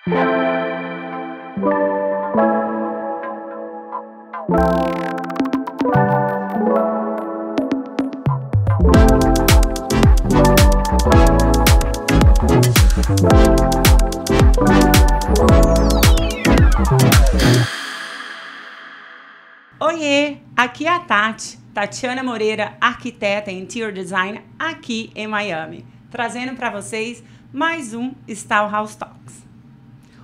Oiê, aqui é a Tatiana Moreira, arquiteta e interior designer aqui em Miami, trazendo para vocês mais um Style House Talks.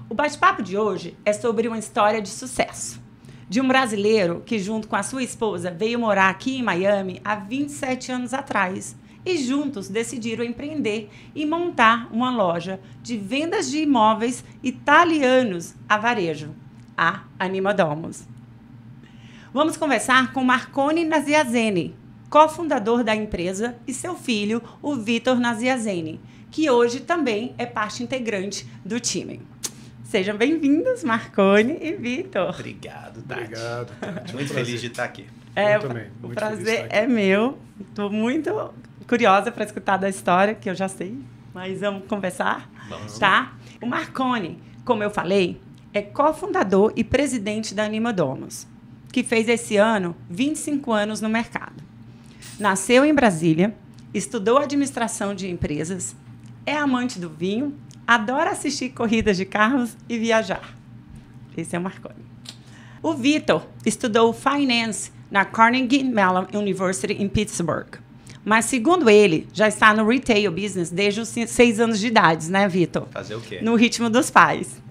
O bate-papo de hoje é sobre uma história de sucesso, de um brasileiro que junto com a sua esposa veio morar aqui em Miami há 27 anos atrás e juntos decidiram empreender e montar uma loja de vendas de imóveis italianos a varejo, a Anima Domus. Vamos conversar com Marconi Nasiazeni, cofundador da empresa, e seu filho, o Vitor Nasiazeni, que hoje também é parte integrante do time. Sejam bem-vindos, Marconi e Vitor. Obrigado, Tati. Obrigado, Tati. Muito feliz de estar aqui. Eu também. O prazer é meu. Estou muito curiosa para escutar da história, que eu já sei, mas vamos conversar? Vamos. Tá? O Marconi, como eu falei, é cofundador e presidente da Anima Domus, que fez esse ano 25 anos no mercado. Nasceu em Brasília, estudou administração de empresas, é amante do vinho, adora assistir corridas de carros e viajar. Esse é o Marconi. O Vitor estudou Finance na Carnegie Mellon University em Pittsburgh. Mas, segundo ele, já está no retail business desde os 6 anos de idade, né, Vitor? Fazer o quê? No ritmo dos pais.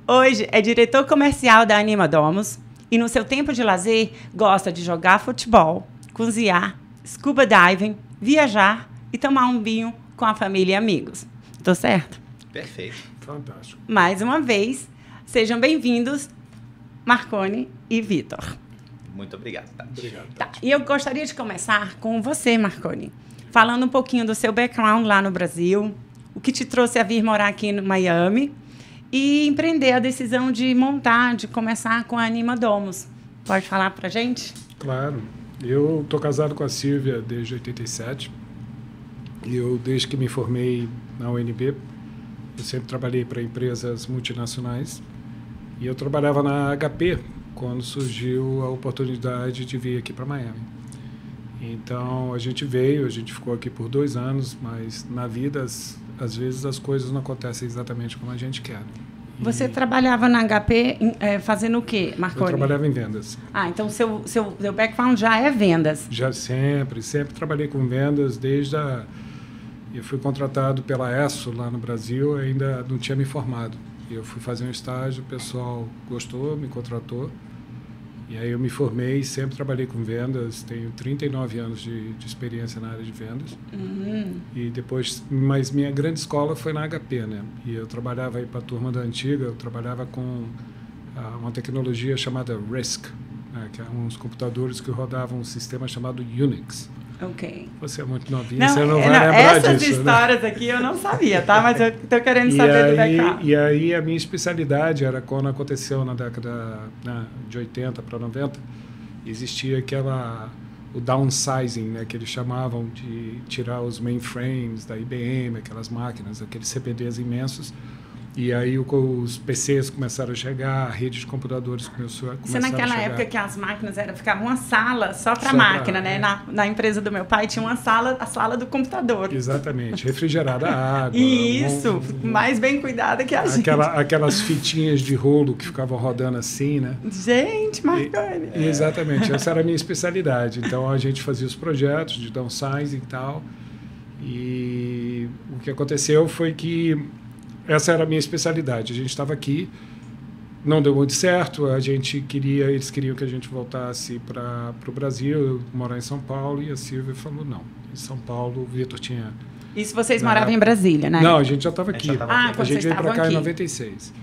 Hoje é diretor comercial da Anima Domus, e no seu tempo de lazer, gosta de jogar futebol, cozinhar, scuba diving, viajar e tomar um vinho com a família e amigos. Tô certo? Perfeito. Fantástico. Mais uma vez, sejam bem-vindos, Marconi e Vitor. Muito obrigado, Tati. Obrigado, Tá. Tati. E eu gostaria de começar com você, Marconi, falando um pouquinho do seu background lá no Brasil, o que te trouxe a vir morar aqui no Miami e empreender a decisão de montar, de começar com a Anima Domus. Pode falar pra gente? Claro. Eu estou casado com a Silvia desde 87. Desde que me formei na UNB, eu sempre trabalhei para empresas multinacionais. E eu trabalhava na HP quando surgiu a oportunidade de vir aqui para Miami. Então, a gente ficou aqui por 2 anos, mas na vida, às vezes, as coisas não acontecem exatamente como a gente quer. Você trabalhava na HP fazendo o quê, Marconi? Eu trabalhava em vendas. Ah, então seu background já é vendas. Já sempre trabalhei com vendas Eu fui contratado pela ESSO lá no Brasil, ainda não tinha me formado. Eu fui fazer um estágio, o pessoal gostou, me contratou. E aí eu me formei, sempre trabalhei com vendas, tenho 39 anos de experiência na área de vendas. E depois, mas minha grande escola foi na HP, né? E eu trabalhava aí para a turma da antiga, eu trabalhava com uma tecnologia chamada RISC, né? Que eram uns computadores que rodavam um sistema chamado Unix. Ok. Você é muito novinho, você não vai lembrar essas disso, histórias, né? Aqui eu não sabia, tá? Mas eu tô querendo saber do background. E aí a minha especialidade era quando aconteceu na década de 80 para 90, existia o downsizing, né, que eles chamavam de tirar os mainframes da IBM, aquelas máquinas, aqueles CPDs imensos. E aí os PCs começaram a chegar, a rede de computadores começou a chegar. Isso naquela época que as máquinas ficavam uma sala só para máquina, né? Na empresa do meu pai tinha uma sala, a sala do computador. Exatamente, refrigerada a água. Isso, mais bem cuidada que a gente. Aquelas fitinhas de rolo que ficavam rodando assim, né? Gente, Marconi. Exatamente, essa era a minha especialidade. Então a gente fazia os projetos de downsizing e tal. E o que aconteceu foi que essa era a minha especialidade. A gente estava aqui, não deu muito certo, eles queriam que a gente voltasse para o Brasil, morar em São Paulo, e a Silvia falou não. Em São Paulo, o Vitor tinha... Isso vocês moravam em Brasília, né? Não, a gente já estava aqui. A gente veio para cá em 96.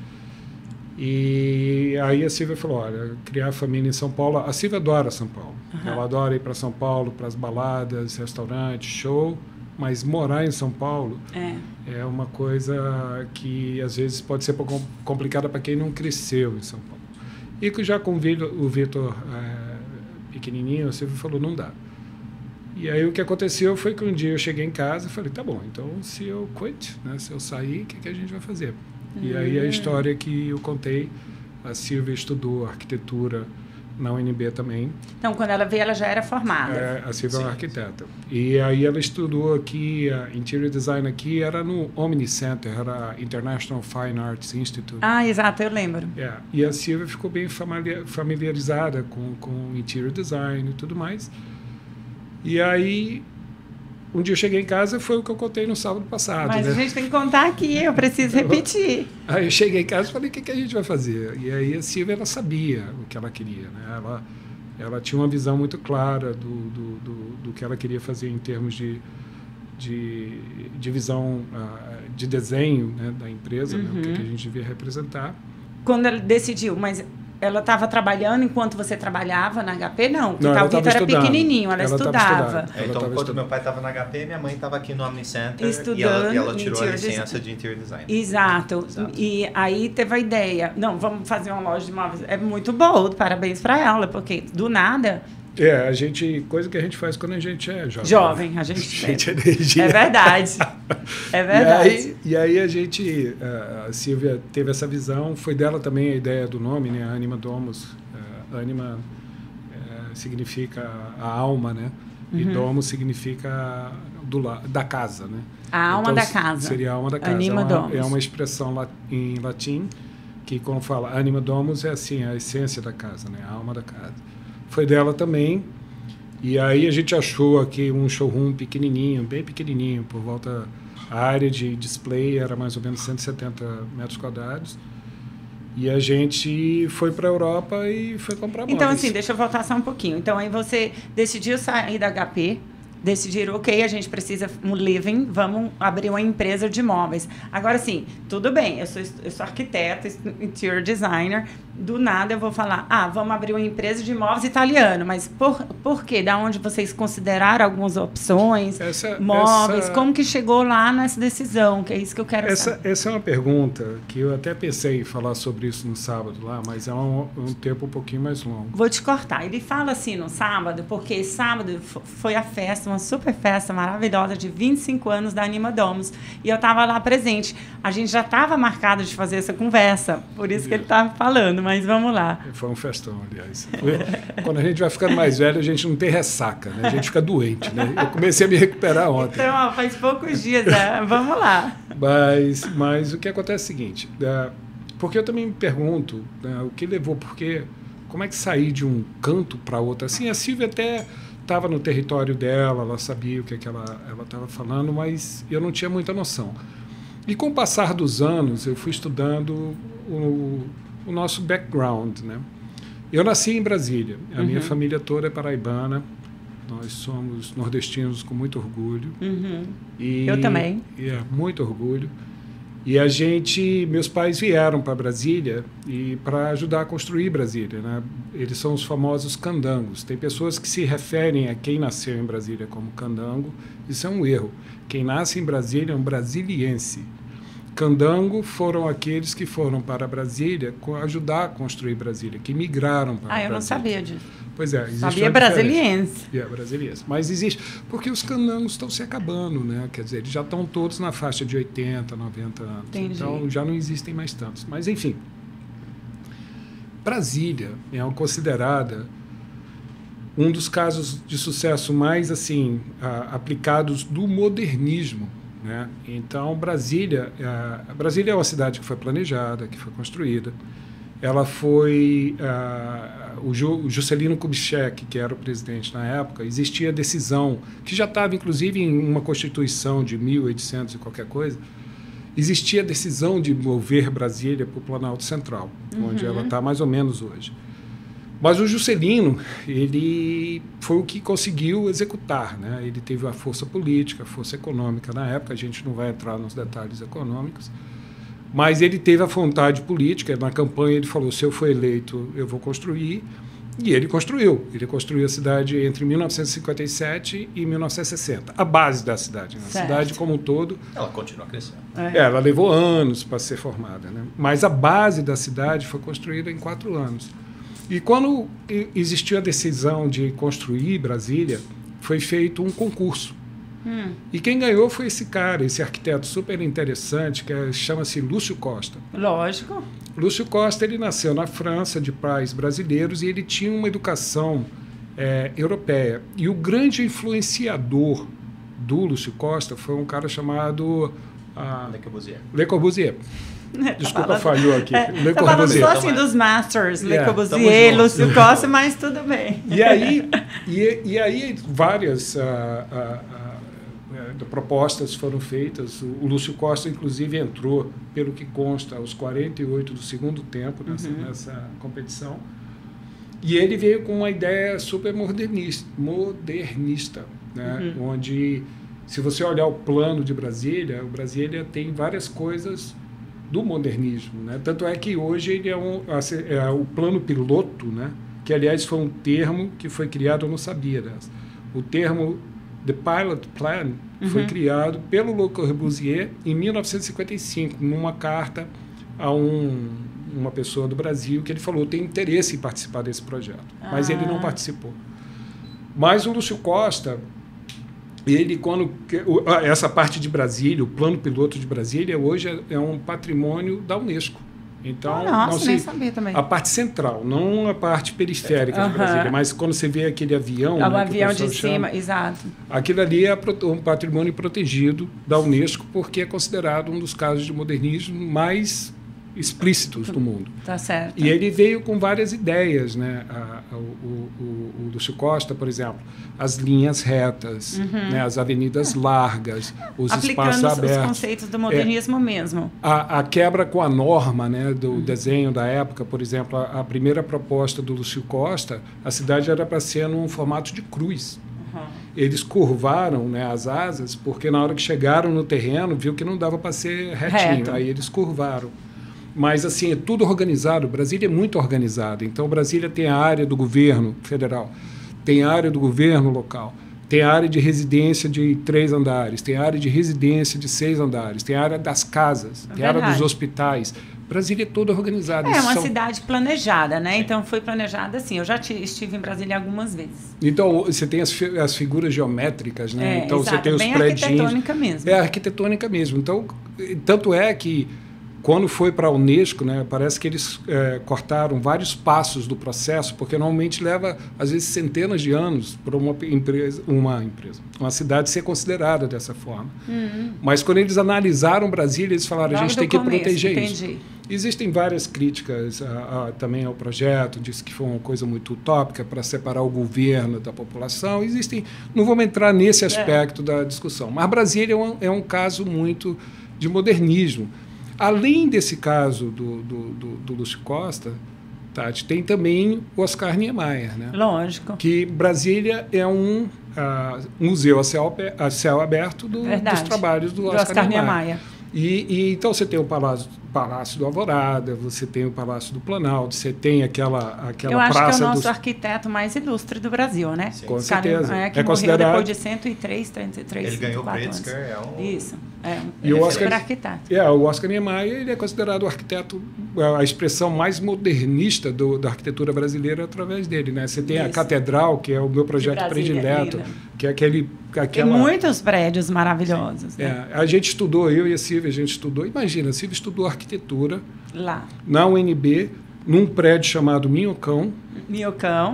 E aí a Silvia falou, olha, criar família em São Paulo... A Silvia adora São Paulo. Ela adora ir para São Paulo, para as baladas, restaurantes, show... Mas morar em São Paulo é uma coisa que às vezes pode ser complicada para quem não cresceu em São Paulo. E que já com o Vitor pequenininho, você falou, não dá. E aí o que aconteceu foi que um dia eu cheguei em casa e falei, tá bom, então se eu quit, né, se eu sair, o que a gente vai fazer? E aí a história que eu contei, a Silvia estudou arquitetura na UNB também. Então, quando ela veio, ela já era formada. A Silvia é uma arquiteta. E aí ela estudou aqui, Interior Design aqui, era no Omni Center, era International Fine Arts Institute. Ah, exato, eu lembro. E a Silvia ficou bem familiarizada com Interior Design e tudo mais. E aí, um dia eu cheguei em casa, foi o que eu contei no sábado passado. Mas né? a gente tem que contar aqui, eu preciso repetir. Aí eu cheguei em casa e falei, o que a gente vai fazer? E aí a Silvia, ela sabia o que ela queria, né? Ela tinha uma visão muito clara do que ela queria fazer em termos de visão de desenho, né, da empresa, né, o que a gente devia representar. Quando ela decidiu, mas ela estava trabalhando enquanto você trabalhava na HP? Não, porque o Vitor era pequenininho, ela estudava. Então, enquanto meu pai estava na HP, minha mãe estava aqui no Omni Center estudando, e ela tirou a licença de Interior Design. Exato. E aí teve a ideia, não, vamos fazer uma loja de móveis. É muito bold, parabéns para ela, porque do nada... coisa que a gente faz quando a gente é jovem. Jovem, a gente é energia. É verdade. É verdade. E aí a Silvia teve essa visão, foi dela também a ideia do nome, né? Anima Domus. Anima significa a alma, né? E Domus significa da casa, né? A alma da casa. Seria a alma da casa. Anima Domus. É uma expressão em latim que, quando fala Anima Domus, é assim, a essência da casa, né? A alma da casa. Foi dela também. E aí a gente achou aqui um showroom pequenininho, bem pequenininho, por volta... A área de display era mais ou menos 170 metros quadrados. E a gente foi para a Europa e foi comprar móveis. Então, assim, deixa eu voltar só um pouquinho. Então, aí você decidiu sair da HP, decidiram, ok, a gente precisa um living, vamos abrir uma empresa de móveis. Agora, sim, tudo bem, eu sou arquiteta, interior designer, do nada eu vou falar, vamos abrir uma empresa de móveis italiano, mas por quê? Da onde vocês consideraram algumas opções, móveis, como que chegou lá nessa decisão? Que é isso que eu quero saber. Essa é uma pergunta que eu até pensei em falar sobre isso no sábado lá, mas é um tempo um pouquinho mais longo. Vou te cortar. Ele fala assim no sábado, porque sábado foi a festa, uma super festa maravilhosa de 25 anos da Anima Domus. E eu estava lá presente. A gente já estava marcado de fazer essa conversa, por isso que ele estava falando, mas vamos lá. Foi um festão, aliás. Quando a gente vai ficando mais velho, a gente não tem ressaca, né? A gente fica doente, né? Eu comecei a me recuperar ontem. Então, faz poucos dias, vamos lá. Mas o que acontece é o seguinte, porque eu também me pergunto, né, o que levou, como é que sair de um canto para outro? Assim, a Silvia até estava no território dela, ela sabia o que ela estava falando, mas eu não tinha muita noção. E com o passar dos anos, eu fui estudando o nosso background, né? Eu nasci em Brasília, a minha família toda é paraibana, nós somos nordestinos com muito orgulho. Eu também. Muito orgulho. E meus pais vieram para Brasília e para ajudar a construir Brasília, né? Eles são os famosos candangos. Tem pessoas que se referem a quem nasceu em Brasília como candango. Isso é um erro. Quem nasce em Brasília é um brasiliense. Candango foram aqueles que foram para Brasília ajudar a construir Brasília, que migraram para Brasília. Eu não sabia disso. Pois é, existe sabia brasiliense. Brasiliense. Mas existe, porque os candangos estão se acabando, né? Quer dizer, eles já estão todos na faixa de 80, 90 anos. Entendi. Então já não existem mais tantos. Mas, enfim, Brasília é considerada um dos casos de sucesso mais assim aplicados do modernismo, né? Então, Brasília é uma cidade que foi planejada, que foi construída. Ela foi... o Juscelino Kubitschek, que era o presidente na época, existia a decisão, que já estava, inclusive, em uma Constituição de 1800 e qualquer coisa, existia a decisão de mover Brasília para o Planalto Central, onde ela está mais ou menos hoje. Mas o Juscelino, ele foi o que conseguiu executar, né? Ele teve a força política, a força econômica na época, a gente não vai entrar nos detalhes econômicos, mas ele teve a vontade política. Na campanha ele falou, se eu for eleito, eu vou construir, e ele construiu. Ele construiu a cidade entre 1957 e 1960, a base da cidade, né? A cidade como um todo. Ela continua crescendo. Ela levou anos para ser formada, né? Mas a base da cidade foi construída em 4 anos. E quando existiu a decisão de construir Brasília, foi feito um concurso. E quem ganhou foi esse cara, esse arquiteto super interessante, que chama-se Lúcio Costa. Lógico. Lúcio Costa, ele nasceu na França, de pais brasileiros, e ele tinha uma educação europeia. E o grande influenciador do Lúcio Costa foi um cara chamado Le Corbusier. Desculpa, falhou aqui. Le Tá falando Corbusier. só assim dos Masters, Le Yeah, Corbusier, Lúcio Costa, mas tudo bem. E aí várias propostas foram feitas. O Lúcio Costa, inclusive, entrou, pelo que consta, aos 48 do segundo tempo nessa competição. E ele veio com uma ideia super modernista, né? Onde, se você olhar o plano de Brasília, o Brasília tem várias coisas do modernismo, né? Tanto é que hoje ele é o plano piloto, né? Que, aliás, foi um termo que foi criado, eu não sabia dessa. O termo The Pilot Plan foi criado pelo Le Corbusier em 1955, numa carta a uma pessoa do Brasil, que ele falou: tem interesse em participar desse projeto. Mas ele não participou. Mas o Lúcio Costa, ele, essa parte de Brasília, o plano piloto de Brasília, hoje é um patrimônio da Unesco. Então, nossa, nem sabia também. A parte central, não a parte periférica de Brasília, mas quando você vê aquele avião... O avião de cima, exato. Aquilo ali é um patrimônio protegido da Unesco, porque é considerado um dos casos de modernismo mais explícitos do mundo. Tá certo. E ele veio com várias ideias, né? O Lúcio Costa, por exemplo, as linhas retas, né? As avenidas largas, os espaços abertos. Aplicando os conceitos do modernismo mesmo. A quebra com a norma, né? Do desenho da época, por exemplo, a primeira proposta do Lúcio Costa, a cidade era para ser num formato de cruz. Eles curvaram, né, as asas, porque na hora que chegaram no terreno, viu que não dava para ser retinho. Aí eles curvaram. Mas, assim, é tudo organizado. Brasília é muito organizado. Então, Brasília tem a área do governo federal, tem a área do governo local, tem a área de residência de 3 andares, tem a área de residência de 6 andares, tem a área das casas, tem a área dos hospitais. Brasília é toda organizada. É uma cidade planejada, né? Então, foi planejada assim. Eu já estive em Brasília algumas vezes. Então, você tem as figuras geométricas, né? Então, exato, você tem os bem predinhos. arquitetônica mesmo. É arquitetônica mesmo. Então, tanto é que quando foi para a Unesco, né, parece que eles cortaram vários passos do processo, porque normalmente leva, às vezes, centenas de anos para uma cidade ser considerada dessa forma. Mas quando eles analisaram Brasília, eles falaram: a gente tem que proteger isso. Existem várias críticas também ao projeto, disse que foi uma coisa muito utópica para separar o governo da população. Não vamos entrar nesse aspecto da discussão, mas Brasília é um caso muito de modernismo. Além desse caso do Lúcio Costa, Tati, tem também o Oscar Niemeyer, né? Lógico. Que Brasília é um museu a céu aberto dos trabalhos do Oscar Niemeyer. E então você tem o Palácio do Alvorada, você tem o Palácio do Planalto, você tem aquela Eu acho praça que é o nosso arquiteto mais ilustre do Brasil, né? Com certeza. Que morreu depois de 103, 33, ele ganhou o Pritzker, Isso. E o Oscar, arquiteto. O Oscar Niemeyer, ele é considerado o arquiteto, a expressão mais modernista da arquitetura brasileira através dele, né? Você tem a Catedral, que é o meu projeto predileto, que é aquela... Tem muitos prédios maravilhosos. Né? A gente estudou, eu e a Silvia, imagina, a Silvia estudou arquitetura lá na UNB, num prédio chamado Minhocão,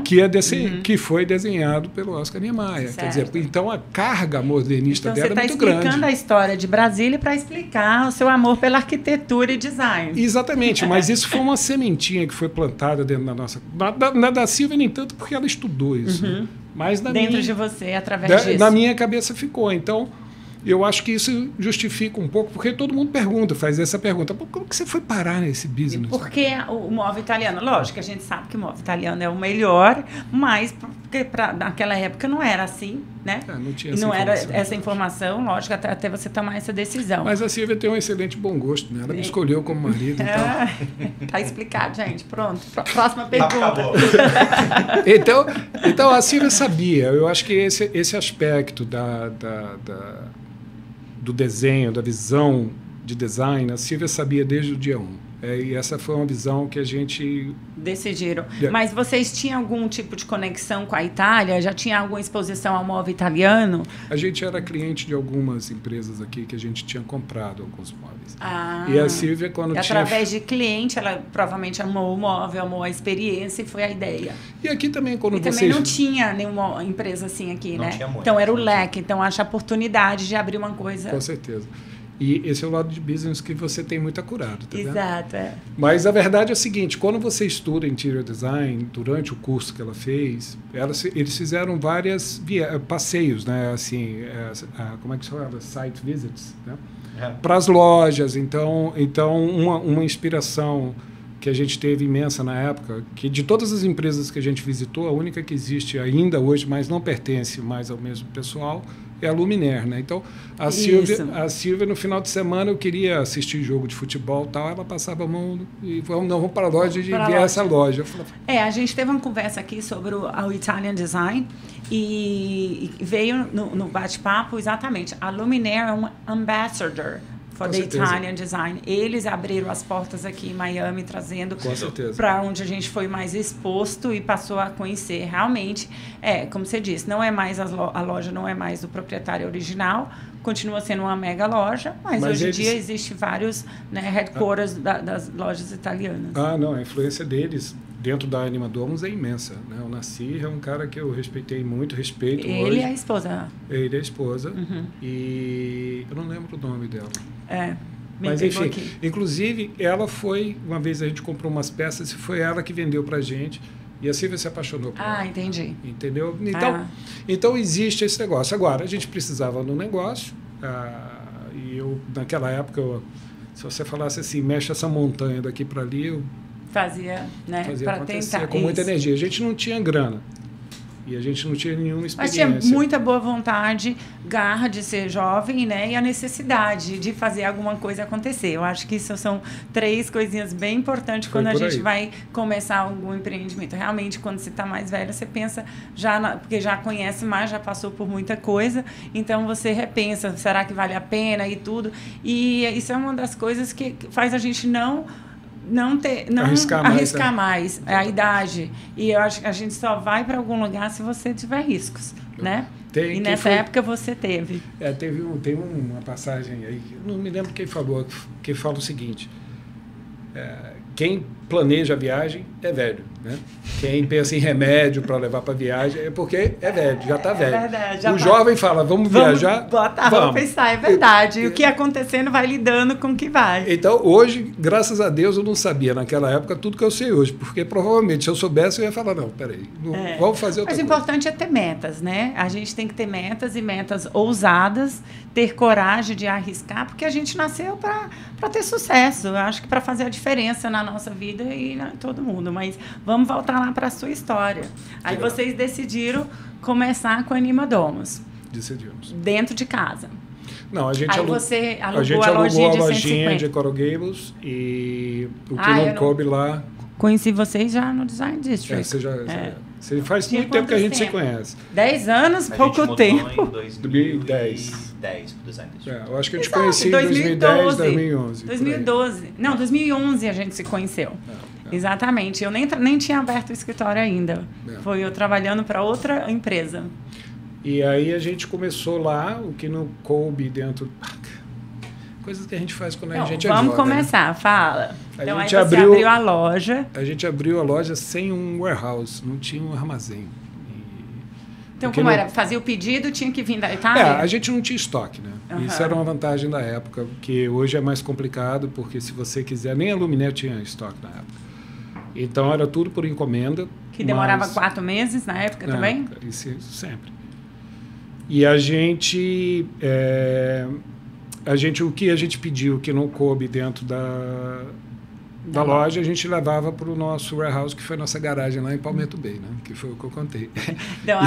que foi desenhado pelo Oscar Niemeyer. Quer dizer, então a carga modernista dela é muito grande. Você está explicando a história de Brasília para explicar o seu amor pela arquitetura e design. Exatamente, mas isso foi uma sementinha que foi plantada dentro da nossa... Na da Silvia, nem tanto, porque ela estudou isso. Mas dentro de você, através disso. Na minha cabeça ficou. Então, eu acho que isso justifica um pouco, porque todo mundo faz essa pergunta: como que você foi parar nesse business? Porque o móvel italiano, lógico, a gente sabe que o móvel italiano é o melhor, mas porque naquela época não era assim, né? Não tinha essa informação, lógico, até você tomar essa decisão. Mas a Silvia tem um excelente bom gosto, né? Ela me escolheu como marido. Tá explicado, gente. Pronto. Próxima pergunta. Então, a Silvia sabia. Eu acho que esse aspecto do desenho, da visão de design, a Silvia sabia desde o dia 1. E essa foi uma visão que a gente... Decidiram. Mas vocês tinham algum tipo de conexão com a Itália? Já tinha alguma exposição ao móvel italiano? A gente era cliente de algumas empresas aqui que a gente tinha comprado alguns móveis. Ah, e a Silvia, quando tinha... Através de cliente, ela provavelmente amou o móvel, amou a experiência e foi a ideia. E aqui também, quando vocês... também não tinha nenhuma empresa assim aqui, não né? Tinha muito, então era o leque. Então acho a oportunidade de abrir uma coisa... Com certeza. E esse é o lado de business que você tem muito acurado, tá vendo? Exato, é. Mas a verdade é o seguinte, quando você estuda Interior Design, durante o curso que ela fez, eles fizeram vários passeios, né? Assim, como é que se chama? Site visits, né? Para as lojas. Então uma inspiração que a gente teve imensa na época, que de todas as empresas que a gente visitou, a única que existe ainda hoje, mas não pertence mais ao mesmo pessoal, é a Luminaire, né? Então, a Silvia, no final de semana, eu queria assistir jogo de futebol e tal, ela passava a mão e vamos para a loja e ver essa loja. Eu falava, a gente teve uma conversa aqui sobre o Italian Design e veio no bate-papo exatamente, a Luminaire é um ambassador for the Italian Design. Eles abriram as portas aqui em Miami, trazendo para onde a gente foi mais exposto e passou a conhecer. Realmente, como você disse, não é mais a loja não é mais do proprietário original, continua sendo uma mega loja, mas hoje em dia existe vários headquarters das lojas italianas. Não, a influência deles dentro da Anima Domus é imensa, né? O Nassir é um cara que eu respeitei muito, respeito ele hoje. Ele é a esposa. Ele é a esposa. E eu não lembro o nome dela. Mas enfim, aqui. Inclusive, ela foi, uma vez a gente comprou umas peças e foi ela que vendeu pra gente. E a Silvia se apaixonou por ela. Entendi. Entendeu? Então existe esse negócio. Agora, a gente precisava de um negócio. E eu, naquela época, se você falasse assim, mexe essa montanha daqui para ali, eu fazia para tentar. Com muita energia. A gente não tinha grana. E a gente não tinha nenhuma experiência. Mas tinha muita boa vontade, garra de ser jovem, né? E a necessidade de fazer alguma coisa acontecer. Eu acho que isso são 3 coisinhas bem importantes quando a gente vai começar algum empreendimento. Realmente, quando você está mais velho, você pensa, porque já conhece mais, já passou por muita coisa, então você repensa, será que vale a pena e tudo. E isso é uma das coisas que faz a gente não arriscar mais a idade. E eu acho que a gente só vai para algum lugar se você tiver riscos, né? E nessa época você teve. Tem uma passagem aí, não me lembro quem falou, que fala o seguinte, quem planeja a viagem é velho, né? Quem pensa em remédio para levar para viagem é porque é velho, já está velho. Verdade, o jovem fala, vamos viajar? Vamos pensar, é verdade. E o que acontecendo vai lidando com o que vai. Então, hoje, graças a Deus, eu não sabia naquela época tudo que eu sei hoje, porque provavelmente se eu soubesse, eu ia falar, não, peraí, vamos fazer outra coisa. Mas o importante é ter metas, né? A gente tem que ter metas e metas ousadas, ter coragem de arriscar, porque a gente nasceu para ter sucesso. Eu acho que para fazer a diferença na nossa vida e na todo mundo. Mas vamos voltar lá para a sua história. Aí vocês decidiram começar com a Anima Domus. Decidimos. Dentro de casa. Não, você alugou a lojinha de Coral Gables e o que não coube lá... Conheci vocês já no Design District. Você faz muito tempo que a gente se conhece. 10 anos, pouco tempo. Em 2010 para o Design District. Eu acho que a gente conhecia em 2010, 2011. 2012. Não, 2011 a gente se conheceu. Exatamente. Eu nem tinha aberto o escritório ainda. Foi eu trabalhando para outra empresa. E aí a gente começou lá, o que não coube dentro... Coisas que a gente faz quando a gente é jovem. Vamos começar, fala. Então aí você abriu a loja. A gente abriu a loja sem um warehouse, não tinha um armazém. Então como era? Fazia o pedido, tinha que vir da Itália? A gente não tinha estoque, né? Isso era uma vantagem da época, que hoje é mais complicado, porque se você quiser, nem a Luminaire tinha estoque na época. Então era tudo por encomenda. Que demorava 4 meses na época também? Isso sempre. E a gente, o que a gente pediu que não coube dentro da loja, a gente levava para o nosso warehouse, que foi a nossa garagem lá em Palmetto Bay, né? Que foi o que eu contei. Então,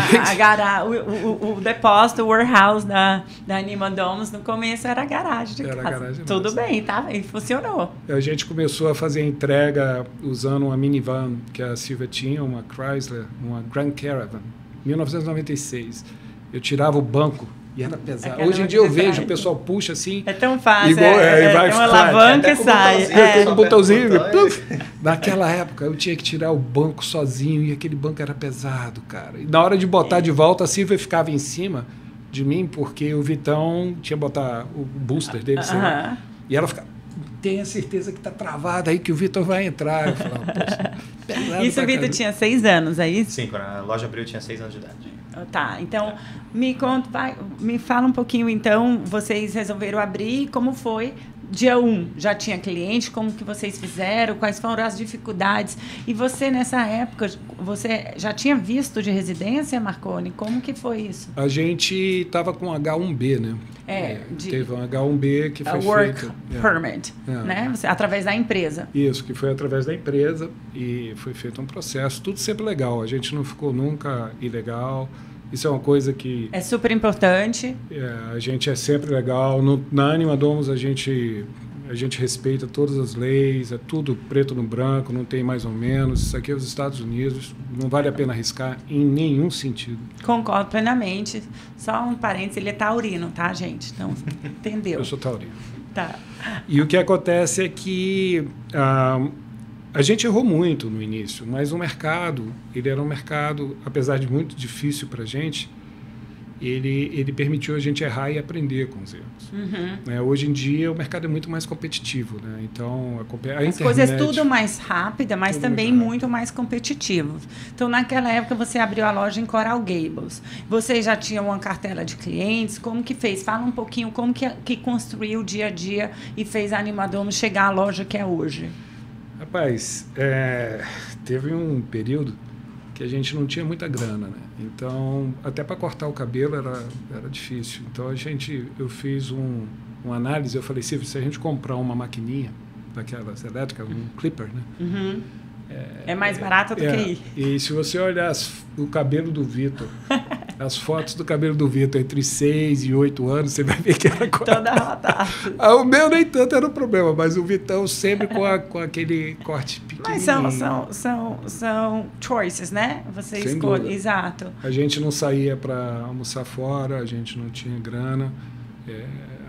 o depósito, o warehouse da Anima Domus, no começo era a garagem de casa. A garagem Tudo bem, tá? E funcionou. A gente começou a fazer a entrega usando uma minivan que a Silvia tinha, uma Chrysler, uma Grand Caravan, 1996. Eu tirava o banco E era pesado. Aquela Hoje em dia eu velocidade. vejo, o pessoal puxa assim. É tão fácil, igual, é vai, uma vai. alavanca Até e com sai. botãozinho, Com só um botãozinho. aperta o botão pluf. Naquela época eu tinha que tirar o banco sozinho e aquele banco era pesado, cara. E na hora de botar de volta, a Silvia ficava em cima de mim, porque o Vitão tinha botar o booster dele, sei lá. E ela ficava, tenha certeza que tá travada aí, que o Vitor vai entrar. Eu falava, poxa, pesado Isso o pra Vitor caramba. tinha 6 anos, é isso? Sim, quando a loja abriu eu tinha 6 anos de idade. Tá, então me conta, me fala um pouquinho então, vocês resolveram abrir, como foi? Dia 1, já tinha cliente, como que vocês fizeram, quais foram as dificuldades? E você nessa época, você já tinha visto de residência, Marconi? Como que foi isso? A gente estava com H1B, né? Teve um H1B que foi work feito. permit, né? Você, através da empresa. Isso, que foi através da empresa e foi feito um processo. Tudo sempre legal, a gente não ficou nunca ilegal. Isso é uma coisa que... É super importante. A gente é sempre legal. Na Anima Domus a gente respeita todas as leis, é tudo preto no branco, não tem mais ou menos. Isso aqui é os Estados Unidos, não vale a pena arriscar em nenhum sentido. Concordo plenamente. Só um parênteses, ele é taurino, tá, gente? Então, entendeu? Eu sou taurino. Tá. E o que acontece é que a gente errou muito no início, mas o mercado, ele era um mercado, apesar de muito difícil para a gente, ele permitiu a gente errar e aprender com os erros. Né? Hoje em dia o mercado é muito mais competitivo, né? Então a As internet, coisas tudo mais rápida, mas tudo também muito muito mais competitivo. Então naquela época você abriu a loja em Coral Gables. Você já tinha uma cartela de clientes? Como que fez? Fala um pouquinho como que construiu o dia a dia e fez a Anima Domus chegar à loja que é hoje. Rapaz, teve um período que a gente não tinha muita grana, né? Então, até para cortar o cabelo era difícil. Então, eu fiz uma análise, eu falei, Silvio, se a gente comprar uma maquininha, daquelas elétricas, um clipper, né? É mais barato do que ir. E se você olhar o cabelo do Vitor, as fotos do cabelo do Vitor entre 6 e 8 anos, você vai ver que era... Toda rodada. O meu nem tanto era o problema, mas o Vitão sempre com aquele corte pequenininho. Mas são choices, né? Você Sem escolhe. dúvida. Exato. A gente não saía para almoçar fora, a gente não tinha grana.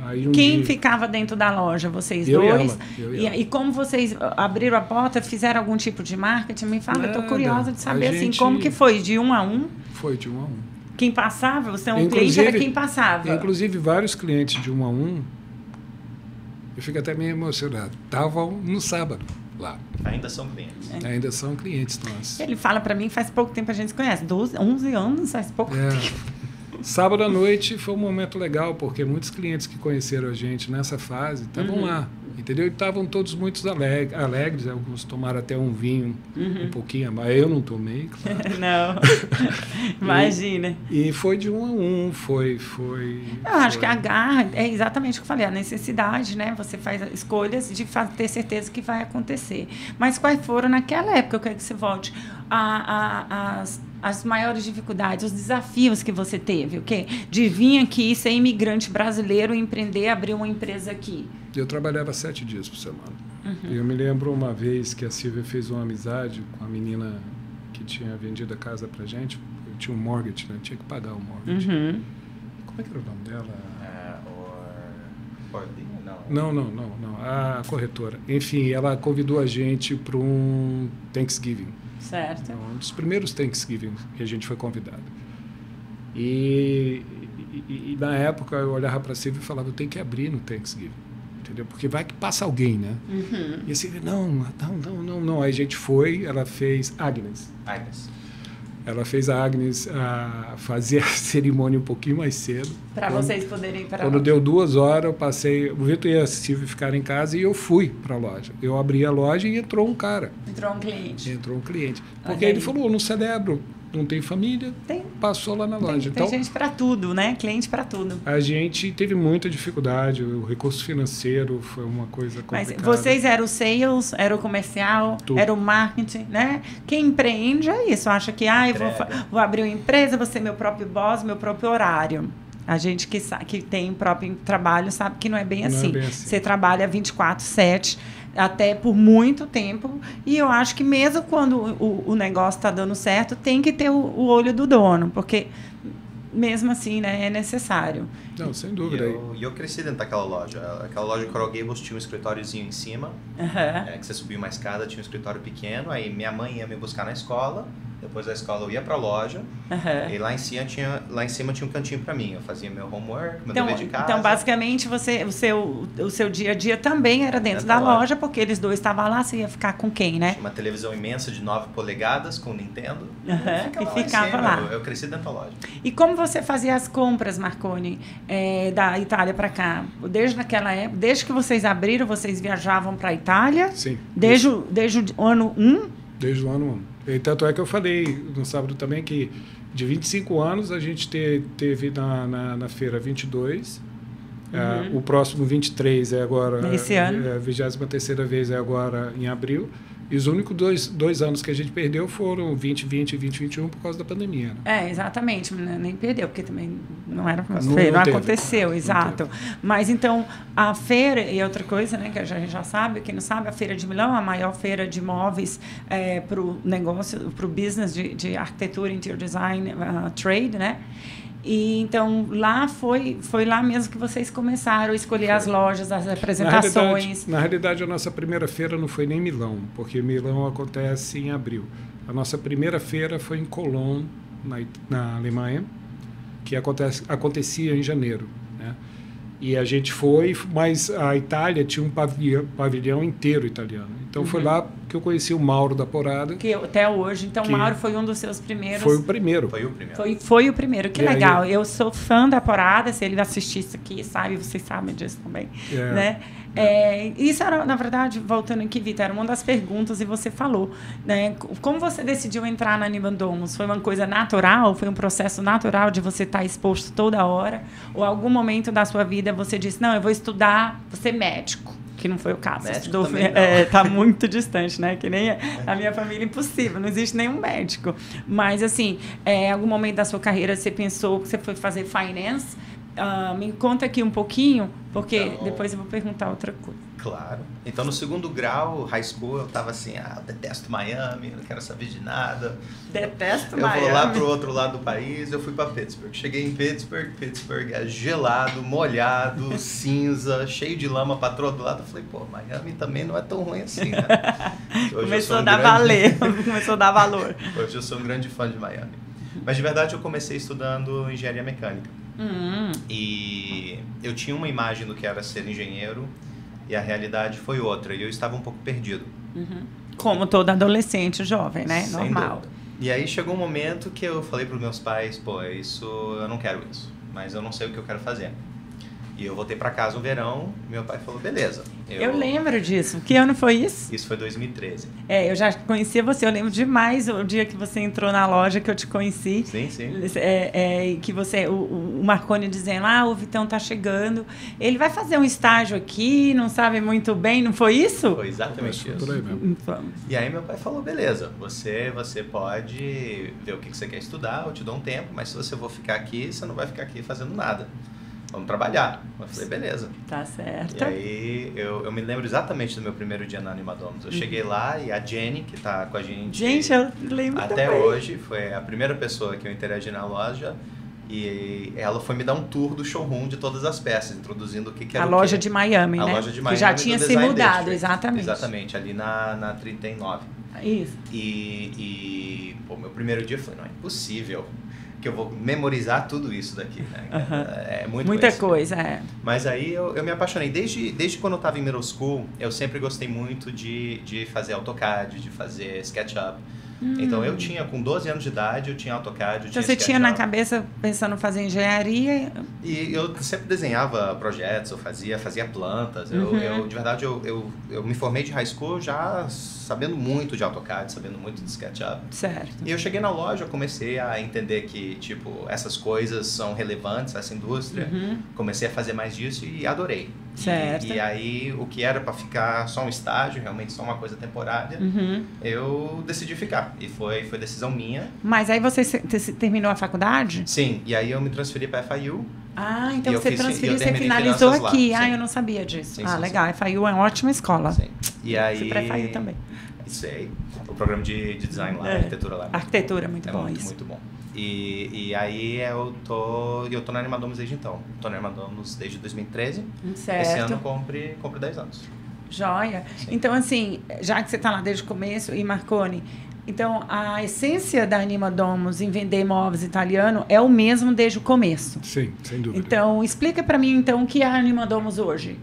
Aí Quem dia... ficava dentro da loja? Vocês eu dois? E ela. E como vocês abriram a porta, fizeram algum tipo de marketing? Me fala, eu estou curiosa de saber assim, como que foi, de 1 a 1? Foi de 1 a 1. Quem passava, você é um cliente, era quem passava. Inclusive, vários clientes de 1 a 1, eu fico até meio emocionado, estavam no sábado lá. Ainda são clientes. Ainda são clientes nossos. Ele fala para mim, faz pouco tempo a gente se conhece, 11 anos, faz pouco tempo. Sábado à noite foi um momento legal, porque muitos clientes que conheceram a gente nessa fase estavam lá, entendeu? E estavam todos muito alegres, alguns tomaram até um vinho, um pouquinho, mas eu não tomei, claro. Não, imagina. E foi de 1 a 1, foi... Eu acho que a garra é exatamente o que eu falei, a necessidade, né? Você faz escolhas de ter certeza que vai acontecer. Mas quais foram, naquela época, eu quero que você volte, as maiores dificuldades, os desafios que você teve, o quê? De vir aqui, ser imigrante brasileiro, empreender, abrir uma empresa aqui. Eu trabalhava 7 dias por semana. Eu me lembro uma vez que a Silvia fez uma amizade com a menina que tinha vendido a casa pra gente. Eu tinha um mortgage, né? Tinha que pagar o mortgage. Como é que era o nome dela? Não. A corretora. Enfim, ela convidou a gente para um Thanksgiving. Certo. Um dos primeiros Thanksgiving que a gente foi convidado. E na época eu olhava para a Silvia e falava, eu tenho que abrir no Thanksgiving, entendeu? Porque vai que passa alguém, né? E a Silvia, não. Aí a gente foi, ela fez Agnes. Ela fez a Agnes fazer a cerimônia um pouquinho mais cedo. Para vocês poderem ir para lá. Quando deu 2 horas, eu passei... O Vitor e a Silvia ficaram em casa e eu fui para a loja. Eu abri a loja e entrou um cara. Entrou um cliente. Porque ele falou, não celebro, não tenho família. Passou lá na loja. Tem gente para tudo, né? Cliente para tudo. A gente teve muita dificuldade. O recurso financeiro foi uma coisa complicada. Mas vocês eram o sales, era o comercial, era o marketing, né? Quem empreende é isso. Acha que vou abrir uma empresa, vou ser meu próprio boss, meu próprio horário. A gente que tem o próprio trabalho sabe que não é bem assim. Você trabalha 24/7, até por muito tempo. E eu acho que mesmo quando o negócio está dando certo, tem que ter o olho do dono. Porque mesmo assim, né, é necessário. Não, sem dúvida. E eu cresci dentro daquela loja. Aquela loja de Coral Gables tinha um escritóriozinho em cima, que você subia uma escada, tinha um escritório pequeno, aí minha mãe ia me buscar na escola, depois da escola eu ia pra loja, e lá em cima tinha um cantinho pra mim. Eu fazia meu homework, meu dever de casa. Então, basicamente, o seu dia a dia também era dentro da loja, porque eles dois estavam lá, você ia ficar com quem, né? Tinha uma televisão imensa de 9 polegadas com Nintendo, e ficava lá. Eu cresci dentro da loja. E como você fazia as compras, Marconi, da Itália para cá? Desde naquela época, desde que vocês abriram, vocês viajavam para a Itália? Sim. Desde o ano 1? Desde o ano 1. E tanto é que eu falei no sábado também que de 25 anos a gente teve na feira 22, o próximo 23 é agora... Esse ano. A 23ª vez é agora em abril. E os únicos dois anos que a gente perdeu foram 2020 e 2021 por causa da pandemia. Né? Exatamente. Nem perdeu, porque também não era não aconteceu, não exato. Mas então, a feira, e outra coisa, né, que a gente já sabe, quem não sabe, a Feira de Milão é a maior feira de imóveis para o negócio, para o business de arquitetura, interior design, trade, né? E então lá foi lá mesmo que vocês começaram a escolher as lojas, as apresentações. Na realidade, a nossa primeira feira não foi nem Milão, porque Milão acontece em abril. A nossa primeira feira foi em Cologne, na Alemanha, que acontecia em janeiro, né? E a gente foi, mas a Itália tinha um pavilhão inteiro italiano. Então foi lá que eu conheci o Mauro da Porada. Que até hoje, então o Mauro foi um dos seus primeiros... Foi o primeiro. Foi o primeiro, que legal. Aí, eu sou fã da Porada, se ele assistir isso aqui, sabe, vocês sabem disso também, né? Isso era, na verdade, voltando aqui, Vitor, era uma das perguntas e você falou, né? Como você decidiu entrar na Neiman Domus? Foi uma coisa natural? Foi um processo natural de você estar exposto toda hora? Ou algum momento da sua vida você disse, não, eu vou estudar, vou ser médico? Que não foi o caso. Tá muito distante, né? Que nem a minha família, impossível. Não existe nenhum médico. Mas, assim, algum momento da sua carreira você pensou que você foi fazer finance? Me conta aqui um pouquinho, porque então, depois eu vou perguntar outra coisa. Claro. Então, no segundo grau, high school, eu tava assim, eu detesto Miami, não quero saber de nada. Detesto Miami. Eu vou lá pro outro lado do país, eu fui para Pittsburgh. Cheguei em Pittsburgh é gelado, molhado, cinza, cheio de lama para todo lado. Eu falei, pô, Miami também não é tão ruim assim, né? Começou a dar começou a dar valor. Hoje eu sou um grande fã de Miami. Mas, de verdade, eu comecei estudando engenharia mecânica. E eu tinha uma imagem do que era ser engenheiro e a realidade foi outra. E eu estava um pouco perdido. Como todo adolescente jovem, né? Sem normal. Dúvida. E aí chegou um momento que eu falei para os meus pais, pô, eu não quero isso. Mas eu não sei o que eu quero fazer. E eu voltei para casa no verão, meu pai falou, beleza. Eu lembro disso. Que ano foi isso? Isso foi 2013. Eu já conhecia você, eu lembro demais o dia que você entrou na loja, que eu te conheci. Sim, sim. Que você, o Marconi dizendo, o Vitão tá chegando, ele vai fazer um estágio aqui, não sabe muito bem, não foi isso? Foi exatamente isso. E aí meu pai falou, beleza, você pode ver o que você quer estudar, eu te dou um tempo, mas se você for ficar aqui, você não vai ficar aqui fazendo nada. Vamos trabalhar. Eu falei, beleza. Tá certo. E aí, eu me lembro exatamente do meu primeiro dia na Neiman Domus. Eu cheguei lá e a Jenny, que tá com a gente... Gente, eu lembro até também. hoje, foi a primeira pessoa que eu interagi na loja. E ela foi me dar um tour do showroom de todas as peças, introduzindo o que era a loja de Miami, né? A loja de Miami, que já tinha se mudado, District. exatamente. Exatamente, ali na 39. Isso. E meu primeiro dia foi, não é impossível que eu vou memorizar tudo isso daqui, né? É muita coisa, Mas aí eu me apaixonei. Desde quando eu estava em middle school, eu sempre gostei muito de fazer AutoCAD, de fazer SketchUp. Então eu tinha, com 12 anos de idade, eu tinha AutoCAD, então você tinha na cabeça pensando em fazer engenharia? E eu sempre desenhava projetos, eu fazia plantas. Eu de verdade, eu me formei de high school já sabendo muito de AutoCAD, sabendo muito de SketchUp. Certo. E eu cheguei na loja, comecei a entender que, tipo, essas coisas são relevantes, essa indústria. Comecei a fazer mais disso e adorei. Certo. E aí, o que era para ficar só um estágio, realmente só uma coisa temporária, eu decidi ficar. E foi decisão minha. Mas aí você terminou a faculdade? Sim, e aí eu me transferi para FIU. Então você transferiu, você finalizou aqui. Eu não sabia disso. Sim, sim, legal. Sim. FIU é uma ótima escola. Sim. E aí... Você para FIU também. Sei. O programa de design lá, arquitetura lá. Arquitetura, muito bom muito, isso. Muito bom. E aí eu tô na Animadomos desde então. Tô na Animadomos desde 2013. Certo. Esse ano cumpre 10 anos. Joia. Sim. Então, assim, já que você está lá desde o começo, e Marconi, então a essência da Animadomos em vender imóveis italiano é o mesmo desde o começo. Sim, sem dúvida. Então, explica para mim, então, o que é a Animadomos hoje.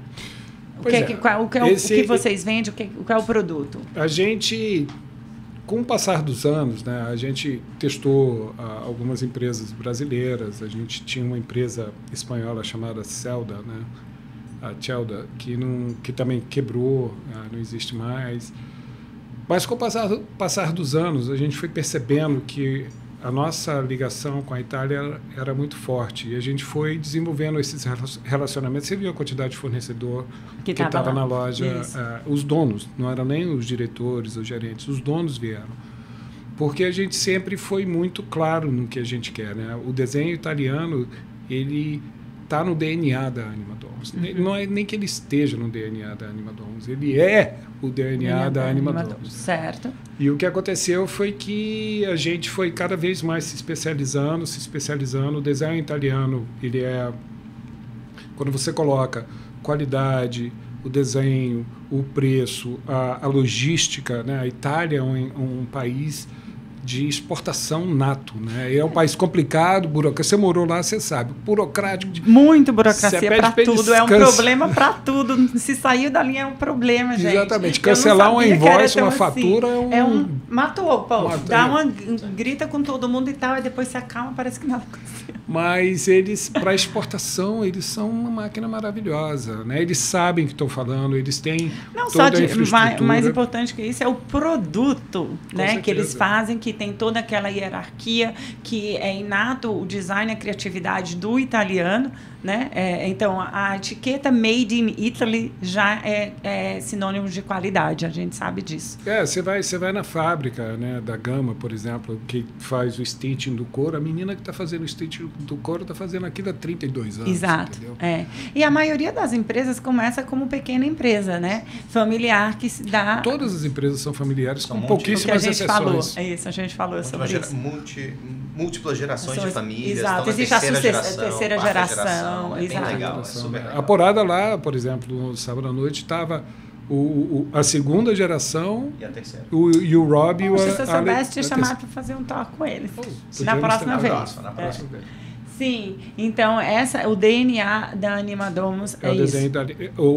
O que vocês vendem, o que é o produto? A gente, com o passar dos anos, né, a gente testou algumas empresas brasileiras. A gente tinha uma empresa espanhola chamada Celda, né, a Celda, que também quebrou, não existe mais. Mas com o passar dos anos, a gente foi percebendo que a nossa ligação com a Itália era muito forte. E a gente foi desenvolvendo esses relacionamentos. Você viu a quantidade de fornecedor que estava na loja. Os donos, não eram nem os diretores, os gerentes, os donos vieram. Porque a gente sempre foi muito claro no que a gente quer, né? O desenho italiano, ele está no DNA da Animadomos. Não é nem que ele esteja no DNA da Animadomos, ele é o DNA da Animadomos. Certo. E o que aconteceu foi que a gente foi cada vez mais se especializando. O design italiano, ele é... Quando você coloca qualidade, o desenho, o preço, a logística, né? A Itália é um país de exportação nato, né? É um país complicado, burocrático. Você morou lá, você sabe. Burocrático. Muito burocracia para tudo. É um problema para tudo. Se saiu da linha é um problema, gente. Exatamente. Cancelar um invoice, uma fatura matou, pô. Grita com todo mundo e tal, e depois se acalma, parece que nada aconteceu. Mas eles, para exportação, eles são uma máquina maravilhosa, né? Eles sabem o que estão falando, eles têm toda a infraestrutura. Mais importante que isso é o produto, né? Que eles fazem, que tem toda aquela hierarquia, que é inato o design e a criatividade do italiano, né? Então, a etiqueta Made in Italy já é sinônimo de qualidade, a gente sabe disso. Você vai na fábrica, né, da Gama, por exemplo, que faz o stitching do couro, a menina que está fazendo o stitching do couro está fazendo aquilo há 32 anos. Exato. Entendeu? E a maioria das empresas começa como pequena empresa, né? Familiar, que se dá... Todas as empresas são familiares, com pouquíssimas exceções. A gente falou sobre isso. Múltiplas gerações de famílias. Exato, existe a terceira geração. É bem legal, é super legal. A porada lá, por exemplo, no sábado à noite, estava a segunda geração e a terceira. E o Rob e o Se você soubesse te chamar para fazer um toque com eles. Na próxima vez. Sim, então o DNA da Animadomos é isso.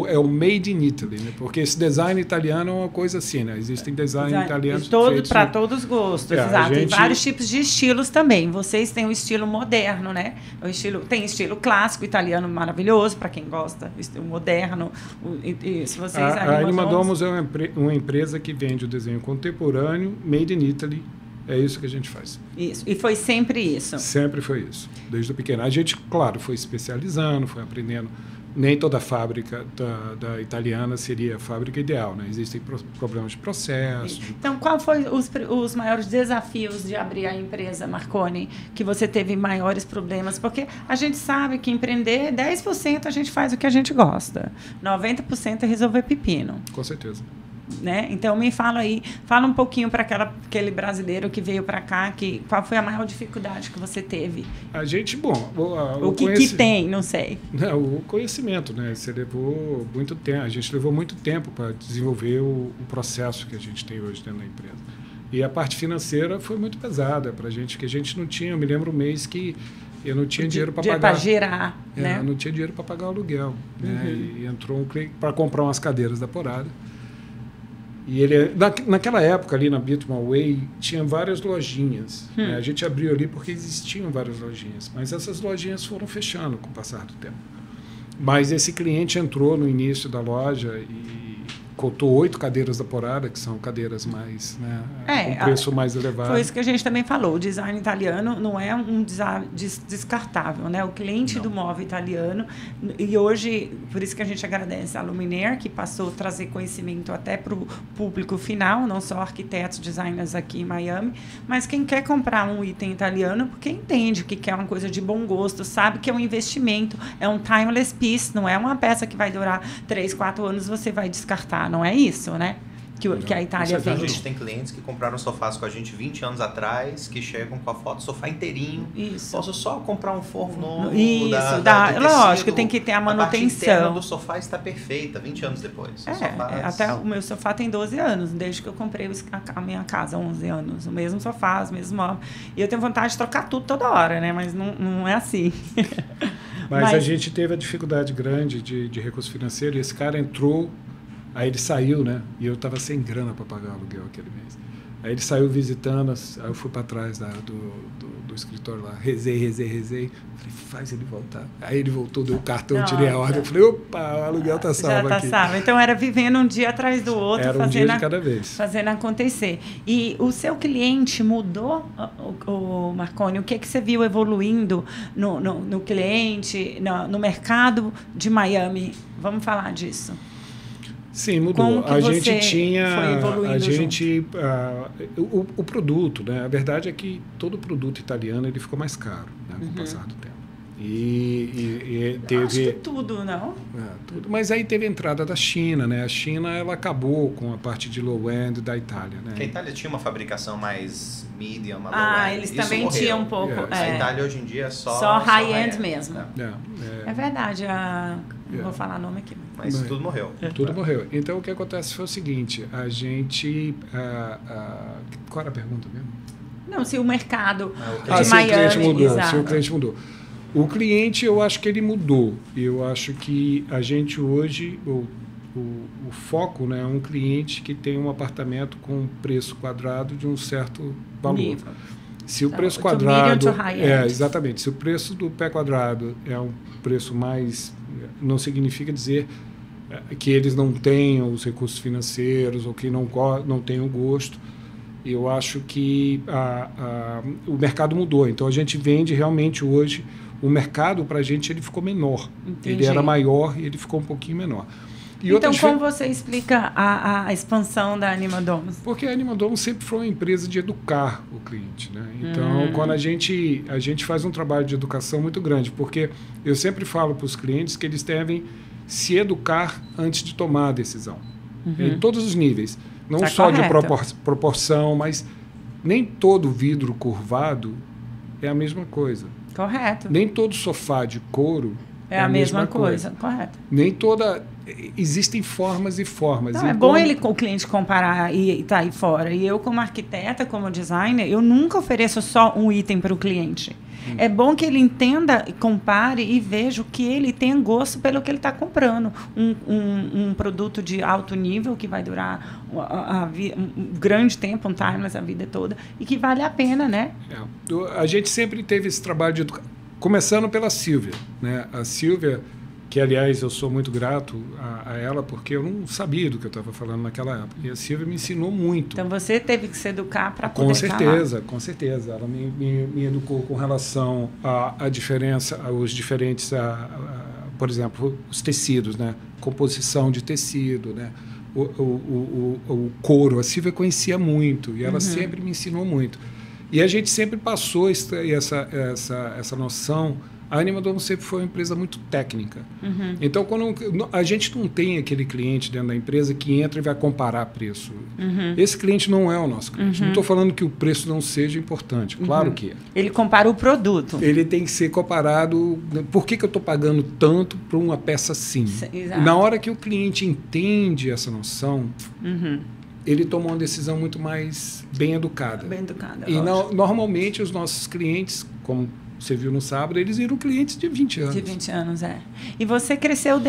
É o Made in Italy, né? Porque esse design italiano é uma coisa assim, né? Existem design italianos para todos os gostos, exato. Tem vários tipos de estilos também. Vocês têm o estilo moderno, né? Tem estilo clássico italiano maravilhoso para quem gosta, o moderno. Se vocês a Animadomos é uma empresa que vende o desenho contemporâneo, Made in Italy. É isso que a gente faz. Isso. E foi sempre isso? Sempre foi isso, desde o pequeno. A gente, claro, foi especializando, foi aprendendo. Nem toda fábrica da italiana seria a fábrica ideal, né? Existem problemas de processo. Então, qual foi os maiores desafios de abrir a empresa, Marconi, que você teve maiores problemas? Porque a gente sabe que empreender, 10% a gente faz o que a gente gosta. 90% é resolver pepino. Com certeza. Né? Então fala um pouquinho para aquele brasileiro que veio para cá, qual foi a maior dificuldade que você teve? A gente, o que tem, não sei. O conhecimento, né? Você levou muito tempo, a gente levou muito tempo para desenvolver o processo que a gente tem hoje dentro da empresa. E a parte financeira foi muito pesada para a gente, que a gente não tinha. Eu me lembro um mês que eu não tinha dinheiro para pagar. Para gerar, né? Eu não tinha dinheiro para pagar o aluguel, né? E entrou um cliente para comprar umas cadeiras da Porada. E naquela época, ali na Bitman Way, tinha várias lojinhas. Né? A gente abriu ali porque existiam várias lojinhas. Mas essas lojinhas foram fechando com o passar do tempo. Mas esse cliente entrou no início da loja e cotou 8 cadeiras da Porada, que são cadeiras mais, né, com preço mais elevado. Foi isso que a gente também falou. O design italiano não é um design descartável, né? O cliente do móvel italiano, e hoje, por isso que a gente agradece a Luminaire, que passou a trazer conhecimento até para o público final, não só arquitetos, designers aqui em Miami, mas quem quer comprar um item italiano, porque entende que é uma coisa de bom gosto, sabe que é um investimento, é um timeless piece, não é uma peça que vai durar 3, 4 anos, você vai descartar. Não é isso, né? que a Itália vende. A gente tem clientes que compraram sofás com a gente 20 anos atrás, que chegam com a foto do sofá inteirinho. Isso. Posso só comprar um forro novo. Isso, lógico, tem que ter a manutenção. A parte do sofá está perfeita 20 anos depois. Até o meu sofá tem 12 anos, desde que eu comprei a minha casa, 11 anos. O mesmo sofá, os mesmos móveis. E eu tenho vontade de trocar tudo toda hora, né? Mas não é assim. Mas a gente teve a dificuldade grande de recurso financeiro, e esse cara entrou, aí ele saiu, né? E eu estava sem grana para pagar o aluguel aquele mês. Aí ele saiu visitando, aí eu fui para trás do escritório lá, rezei. Falei, faz ele voltar. Aí ele voltou, deu o cartão, tirei a ordem. Eu falei, opa, o aluguel tá salvo aqui. Já tá salvo. Então era vivendo um dia atrás do outro. Era um dia de cada vez. Fazendo acontecer. E o seu cliente mudou, o Marconi? O que você viu evoluindo no cliente, no mercado de Miami? Vamos falar disso. Sim, mudou. A gente tinha o produto, né? A verdade é que todo produto italiano ele ficou mais caro, né, com o passar do tempo. E teve, acho que tudo, não? Tudo. Mas aí teve a entrada da China, né? A China ela acabou com a parte de low-end da Itália, né? Porque a Itália tinha uma fabricação mais medium, low-end. Eles também tinham um pouco. A Itália hoje em dia é só high-end mesmo. É verdade. Não vou falar nome aqui. Mas tudo morreu. Tudo morreu. Então, o que acontece foi o seguinte, a gente... qual era a pergunta mesmo? Não, se o mercado de Miami... Se o cliente mudou. O cliente, eu acho que ele mudou. Eu acho que a gente hoje... O foco, né, é um cliente que tem um apartamento com preço quadrado de um certo valor. Nível. Se o preço quadrado... exatamente. Se o preço do pé quadrado é um preço mais... Não significa dizer que eles não tenham os recursos financeiros ou que não tenham gosto. Eu acho que o mercado mudou. Então, a gente vende realmente hoje... O mercado, para a gente, ele ficou menor. Entendi. Ele era maior e ele ficou um pouquinho menor. Então, como você explica a expansão da Animadomos? Porque a Animadomos sempre foi uma empresa de educar o cliente, né? Então, quando a gente faz um trabalho de educação muito grande, porque eu sempre falo para os clientes que eles devem se educar antes de tomar a decisão. Em todos os níveis. Não só de proporção, mas nem todo vidro curvado é a mesma coisa. Correto. Nem todo sofá de couro é a mesma coisa. Correto. Nem toda... Existem formas e formas. Não, é bom o cliente comparar e estar aí fora. E eu, como arquiteta, como designer, eu nunca ofereço só um item para o cliente. É bom que ele entenda, compare e veja o que ele tem gosto pelo que ele está comprando. Um produto de alto nível que vai durar um grande tempo, um timeless a vida toda, e que vale a pena, né? A gente sempre teve esse trabalho de educação, começando pela Silvia, né? A Silvia, que, aliás, eu sou muito grato a ela, porque eu não sabia do que eu estava falando naquela época. E a Silvia me ensinou muito. Então, você teve que se educar para poder falar. Com certeza. Ela me educou com relação à diferença, aos diferentes, por exemplo, os tecidos, né? Composição de tecido, né? O couro. A Silvia conhecia muito e ela sempre me ensinou muito. E a gente sempre passou essa noção. A Animadomos sempre foi uma empresa muito técnica. Então, quando a gente não tem aquele cliente dentro da empresa que entra e vai comparar preço. Esse cliente não é o nosso cliente. Não estou falando que o preço não seja importante. Claro que é. Ele compara o produto. Ele tem que ser comparado... Por que eu estou pagando tanto por uma peça assim? Exato. Na hora que o cliente entende essa noção... ele toma uma decisão muito mais bem educada. E normalmente os nossos clientes, como você viu no sábado, eles viram clientes de 20 anos. De 20 anos, E você cresceu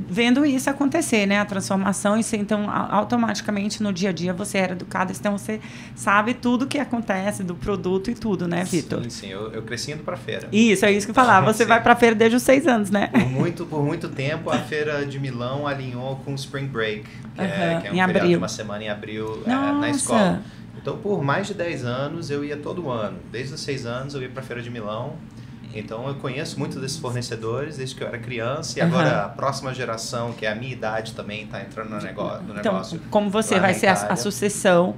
vendo isso acontecer, né? A transformação, então automaticamente no dia a dia você era educado, então você sabe tudo o que acontece do produto e tudo, né, Vitor? Sim, eu cresci indo para a feira. Isso, é isso que eu falava. Você vai para a feira desde os 6 anos, né? Por muito tempo, a feira de Milão alinhou com o Spring Break, que é um feriado de uma semana em abril na escola. Então, por mais de 10 anos, eu ia todo ano. Desde os 6 anos, eu ia para a Feira de Milão. Então, eu conheço muito desses fornecedores desde que eu era criança. E agora, a próxima geração, que é a minha idade também, está entrando no negócio. Então, como você vai ser a sucessão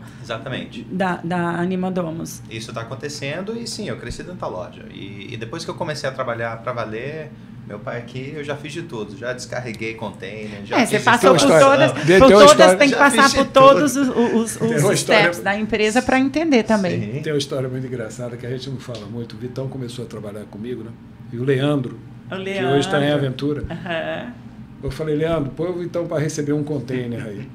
da Animadomos? Isso está acontecendo e, sim, eu cresci dentro da loja. E depois que eu comecei a trabalhar para valer, Meu pai aqui, eu já fiz de tudo. Já descarreguei container, já fiz você passou por história. todas, tem que passar por todos os steps da empresa para entender também. Sim. Tem uma história muito engraçada que a gente não fala muito. O Vitão começou a trabalhar comigo, né? E o Leandro, que hoje está em Aventura. Eu falei, Leandro, põe o Vitão para receber um container aí.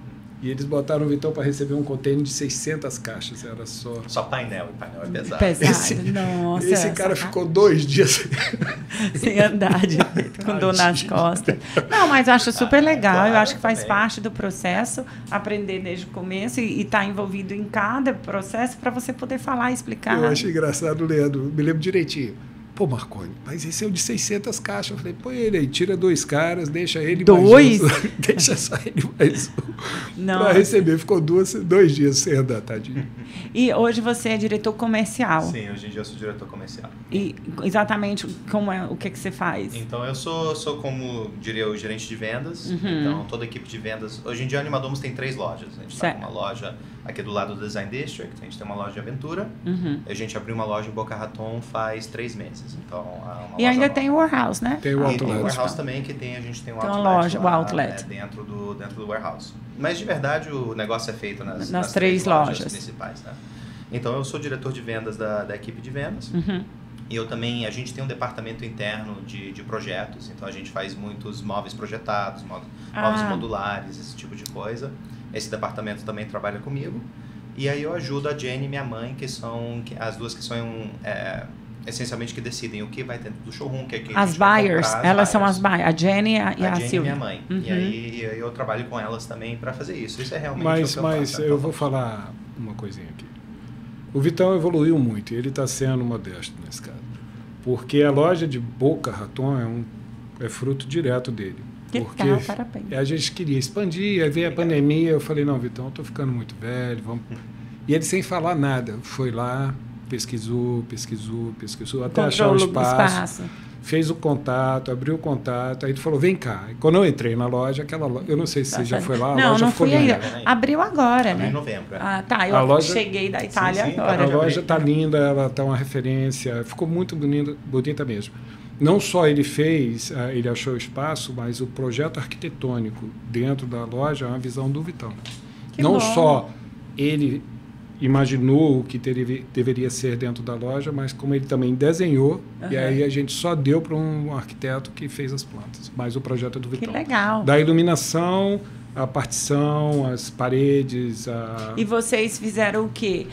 E eles botaram o Vitão para receber um container de 600 caixas. Era só painel, e painel é pesado. Nossa, esse cara ficou 2 dias sem andar, com dor nas costas. Não, mas eu acho super legal. Claro, eu acho que faz parte do processo, aprender desde o começo e estar envolvido em cada processo para você poder falar e explicar. Eu achei engraçado, Leandro. Me lembro direitinho. Pô, Marconi, mas esse é o de 600 caixas. Eu falei, põe ele aí, tira 2 caras, deixa ele 2? mais um. Deixa só ele mais um. Para receber. Ficou 2 dias sem andar, tadinho. E hoje você é diretor comercial. Sim, hoje em dia eu sou diretor comercial. E exatamente o que você faz? Então, eu sou como diria o gerente de vendas. Então, toda a equipe de vendas... Hoje em dia, a Animadomos tem 3 lojas. A gente está com uma loja aqui do lado do Design District, a gente tem uma loja de Aventura. A gente abriu uma loja em Boca Raton faz 3 meses. Então, e ainda tem o warehouse, né? Tem o outlet. Tem o warehouse também, que a gente tem um outlet, loja, o outlet. Dentro do warehouse. Mas, de verdade, o negócio é feito nas 3 lojas principais, né? Então, eu sou diretor de vendas da equipe de vendas. E a gente tem um departamento interno de projetos. Então, a gente faz muitos móveis projetados, móveis modulares, esse tipo de coisa. Esse departamento também trabalha comigo. E aí eu ajudo a Jenny e minha mãe, que são as duas que são essencialmente que decidem o que vai dentro do showroom. As buyers, elas são as buyers, a Jenny e a Jenny Silvia. E minha mãe. E aí eu trabalho com elas também para fazer isso. Isso é realmente Mas eu vou falar uma coisinha aqui. O Vitão evoluiu muito e ele está sendo modesto nesse caso. Porque a loja de Boca Raton é fruto direto dele. Porque legal, parabéns. A gente queria expandir, aí veio a pandemia, eu falei, não, Vitão, eu estou ficando muito velho, vamos... E ele sem falar nada, foi lá, pesquisou, até achar o espaço, fez o contato, abriu o contato, aí ele falou, vem cá. E quando eu entrei na loja, eu não sei se você já foi lá, a loja ficou linda. Abriu agora, né? Em novembro. Eu cheguei da Itália agora. A loja está linda, ela está uma referência, ficou muito bonita mesmo. Não só ele achou espaço, mas o projeto arquitetônico dentro da loja é uma visão do Vitão. Não só ele imaginou o que deveria ser dentro da loja, mas como ele também desenhou, e aí a gente só deu para um arquiteto que fez as plantas. Mas o projeto é do Vitão. Que legal. Da iluminação, a partição, as paredes... E vocês fizeram o quê?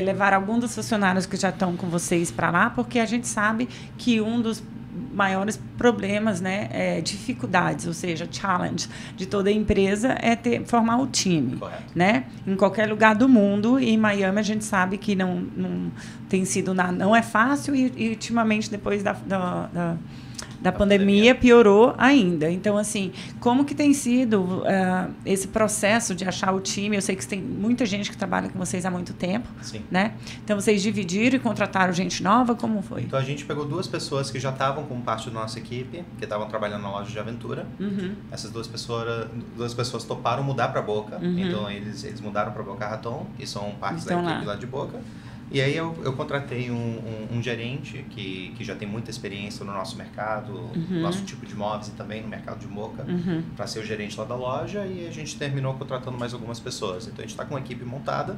Levar algum dos funcionários que já estão com vocês para lá, porque a gente sabe que um dos maiores problemas, né, dificuldades, ou seja, challenge de toda empresa é formar o time, né? Em qualquer lugar do mundo, e em Miami a gente sabe que não tem sido não é fácil e ultimamente depois da pandemia piorou ainda. Então, assim, como que tem sido esse processo de achar o time? Eu sei que tem muita gente que trabalha com vocês há muito tempo, né? Então, vocês dividiram e contrataram gente nova? Como foi? Então, a gente pegou 2 pessoas que já estavam como parte da nossa equipe, que estavam trabalhando na loja de Aventura. Essas 2 pessoas toparam mudar para Boca. Então, eles mudaram para Boca Raton, e são parte da equipe lá de Boca. E aí eu contratei um gerente que já tem muita experiência no nosso mercado, nosso tipo de móveis e também no mercado de Boca, para ser o gerente lá da loja, e a gente terminou contratando mais algumas pessoas. Então a gente está com uma equipe montada,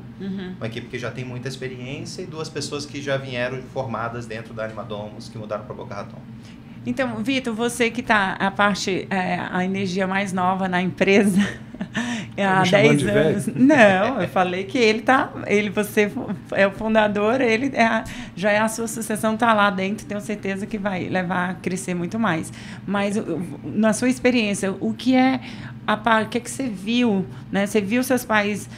uma equipe que já tem muita experiência, e 2 pessoas que já vieram formadas dentro da Animadomos, que mudaram para Boca Raton. Então, Vitor, você que está a energia mais nova na empresa há 10 anos. Não, eu falei que você é o fundador, já é a sua sucessão, está lá dentro, tenho certeza que vai levar a crescer muito mais. Mas, na sua experiência, o que que você viu, né? Você viu seus pais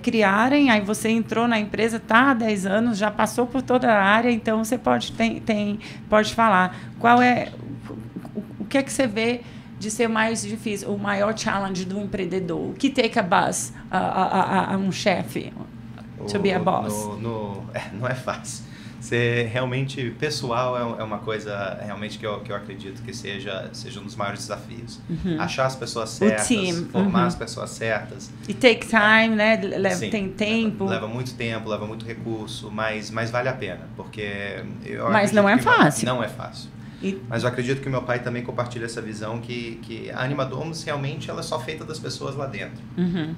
criarem, aí você entrou na empresa, está há 10 anos, já passou por toda a área, então você pode falar. O que é que você vê de ser mais difícil, o maior challenge do empreendedor? O que take a boss, a um chefe, to be a boss? Não é fácil. Ser realmente pessoal é uma coisa realmente que eu acredito que seja um dos maiores desafios. Achar as pessoas certas, formar as pessoas certas. E take time, né? Tem tempo. Leva muito tempo, leva muito recurso, mas vale a pena, porque mas não é fácil. Não é fácil. Mas eu acredito que meu pai também compartilha essa visão que a Anima Domus realmente ela é só feita das pessoas lá dentro.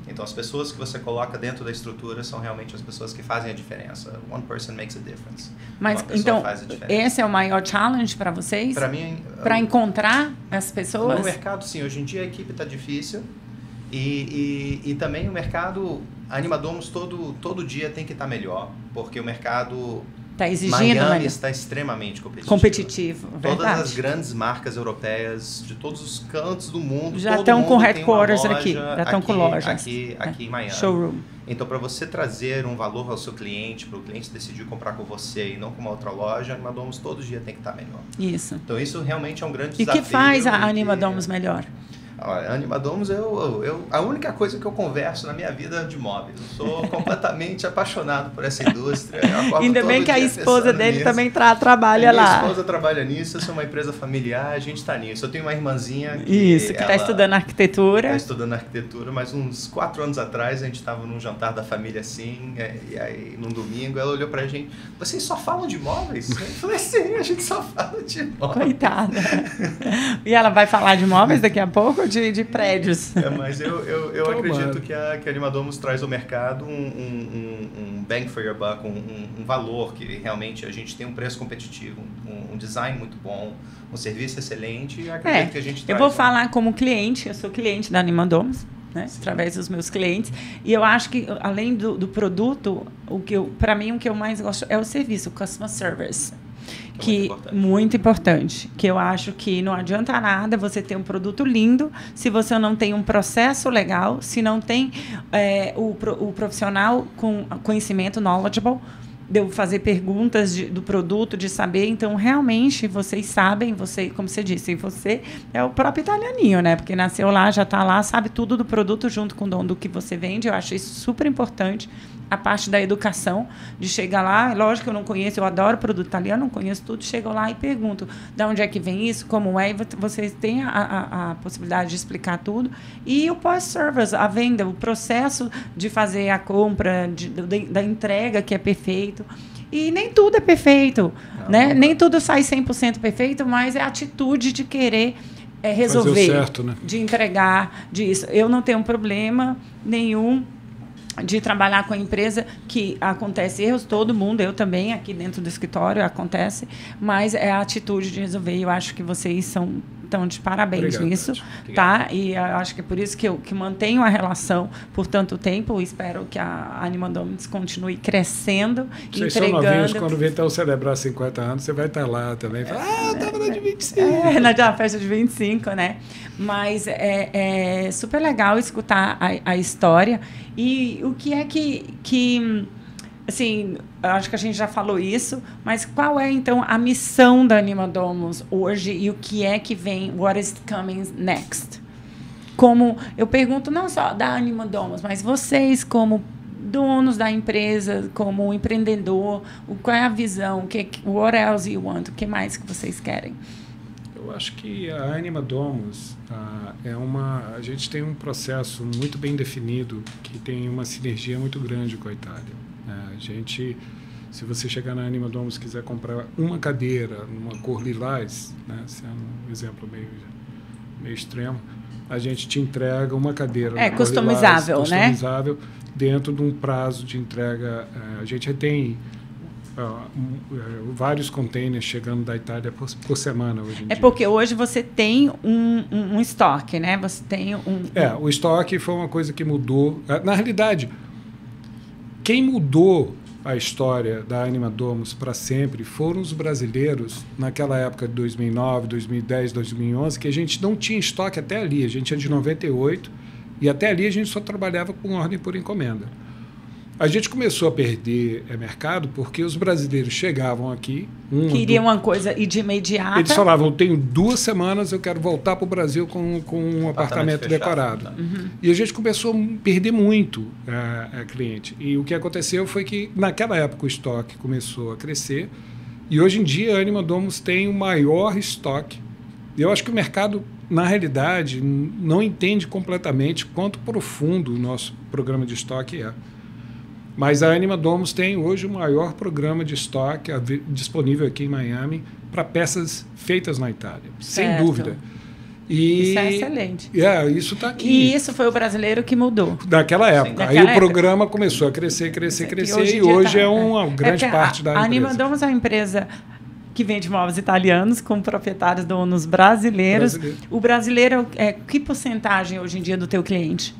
Então as pessoas que você coloca dentro da estrutura são realmente as pessoas que fazem a diferença. One person makes a difference. Mas então esse é o maior challenge para vocês? Para mim, para encontrar as pessoas? No mercado, sim. Hoje em dia a equipe está difícil e também o mercado, a Anima Domus todo dia tem que estar melhor, porque o mercado está exigindo, Miami está extremamente competitivo. Todas as grandes marcas europeias de todos os cantos do mundo já estão com headquarters aqui, já estão com lojas aqui em Miami. Showroom. Então, para você trazer um valor ao seu cliente, para o cliente decidir comprar com você e não com uma outra loja, a Anima Domus todo dia tem que estar melhor. Isso. Então, isso realmente é um grande desafio. E o que faz a Anima Domus melhor? A Anima Domus, a única coisa que eu converso na minha vida é de móveis. Eu sou completamente apaixonado por essa indústria. Ainda bem que a esposa dele também trabalha lá. Minha esposa trabalha nisso, eu sou uma empresa familiar, a gente está nisso. Eu tenho uma irmãzinha que está estudando arquitetura. Está estudando arquitetura, mas uns 4 anos atrás a gente estava num jantar da família assim, e aí num domingo ela olhou pra gente, vocês só falam de móveis? Eu falei, sim, a gente só fala de móveis. Coitada. E ela vai falar de móveis daqui a pouco? De prédios. Mas eu acredito que a Anima Domus traz ao mercado um bang for your buck, um valor que realmente a gente tem um preço competitivo, um design muito bom, um serviço excelente e acredito que a gente traz. Eu vou falar como cliente, eu sou cliente da Anima Domus, né, através dos meus clientes, e eu acho que além do produto, para mim o que eu mais gosto é o serviço, o customer service. Muito importante, que eu acho que não adianta nada você ter um produto lindo se você não tem um processo legal, se não tem o profissional com conhecimento, knowledgeable, de eu fazer perguntas do produto, de saber. Então, realmente, vocês sabem, como você disse, você é o próprio italianinho, né? Porque nasceu lá, já está lá, sabe tudo do produto junto com o dono do que você vende. Eu acho isso super importante. A parte da educação, de chegar lá, lógico que eu não conheço, eu adoro produto italiano, não conheço tudo, chego lá e pergunto de onde é que vem isso, como é, e vocês têm a possibilidade de explicar tudo. E o pós-service, a venda, o processo de fazer a compra, da entrega, que é perfeito. E nem tudo é perfeito, né? Nem tudo sai 100% perfeito, mas é a atitude de querer resolver, fazer o certo, né? De entregar, disso. Eu não tenho problema nenhum de trabalhar com a empresa, que acontece erros, todo mundo, eu também, aqui dentro do escritório, acontece, mas é a atitude de resolver, e eu acho que vocês estão de parabéns nisso, tá? E eu acho que é por isso que eu mantenho a relação por tanto tempo, espero que a Anima Domus continue crescendo, vocês entregando. São novinhos, quando vem então celebrar 50 anos, você vai estar lá também. Estava na de 25. Na festa de 25, né? Mas é super legal escutar a história. E o que é que assim, eu acho que a gente já falou isso, mas qual é, então, a missão da Anima Domus hoje e o que é que vem, what is coming next? Como, eu pergunto não só da Anima Domus, mas vocês como donos da empresa, como empreendedor, qual é a visão, what else you want, o que mais que vocês querem? Eu acho que a Anima Domus a gente tem um processo muito bem definido que tem uma sinergia muito grande com a Itália. A gente, se você chegar na Anima Domus e quiser comprar uma cadeira numa cor lilás, né, sendo um exemplo meio extremo, a gente te entrega uma cadeira customizável, lilás, customizável, dentro de um prazo de entrega. A gente tem vários containers chegando da Itália por semana hoje em dia. Porque hoje você tem um estoque, né? Você tem o estoque foi uma coisa que mudou. Na realidade, quem mudou a história da Anima Domus para sempre foram os brasileiros naquela época de 2009, 2010, 2011, que a gente não tinha estoque até ali. A gente é de 98 e até ali a gente só trabalhava com ordem por encomenda. A gente começou a perder mercado porque os brasileiros chegavam aqui... Queriam uma coisa e de imediato... Eles falavam, tenho 2 semanas, eu quero voltar para o Brasil com um apartamento decorado. Tá? Uhum. E a gente começou a perder muito cliente. E o que aconteceu foi que, naquela época, o estoque começou a crescer. E hoje em dia, a Anima Domus tem o maior estoque. Eu acho que o mercado, na realidade, não entende completamente quanto profundo o nosso programa de estoque é. Mas a Anima Domus tem hoje o maior programa de estoque disponível aqui em Miami para peças feitas na Itália, sem dúvida. E isso é excelente. Isso está aqui. E isso foi o brasileiro que mudou. Naquela época. Aí o programa começou a crescer, e hoje é uma grande parte da empresa. A Animadomos é uma empresa que vende móveis italianos com proprietários donos brasileiros. O brasileiro, que porcentagem hoje em dia do teu cliente?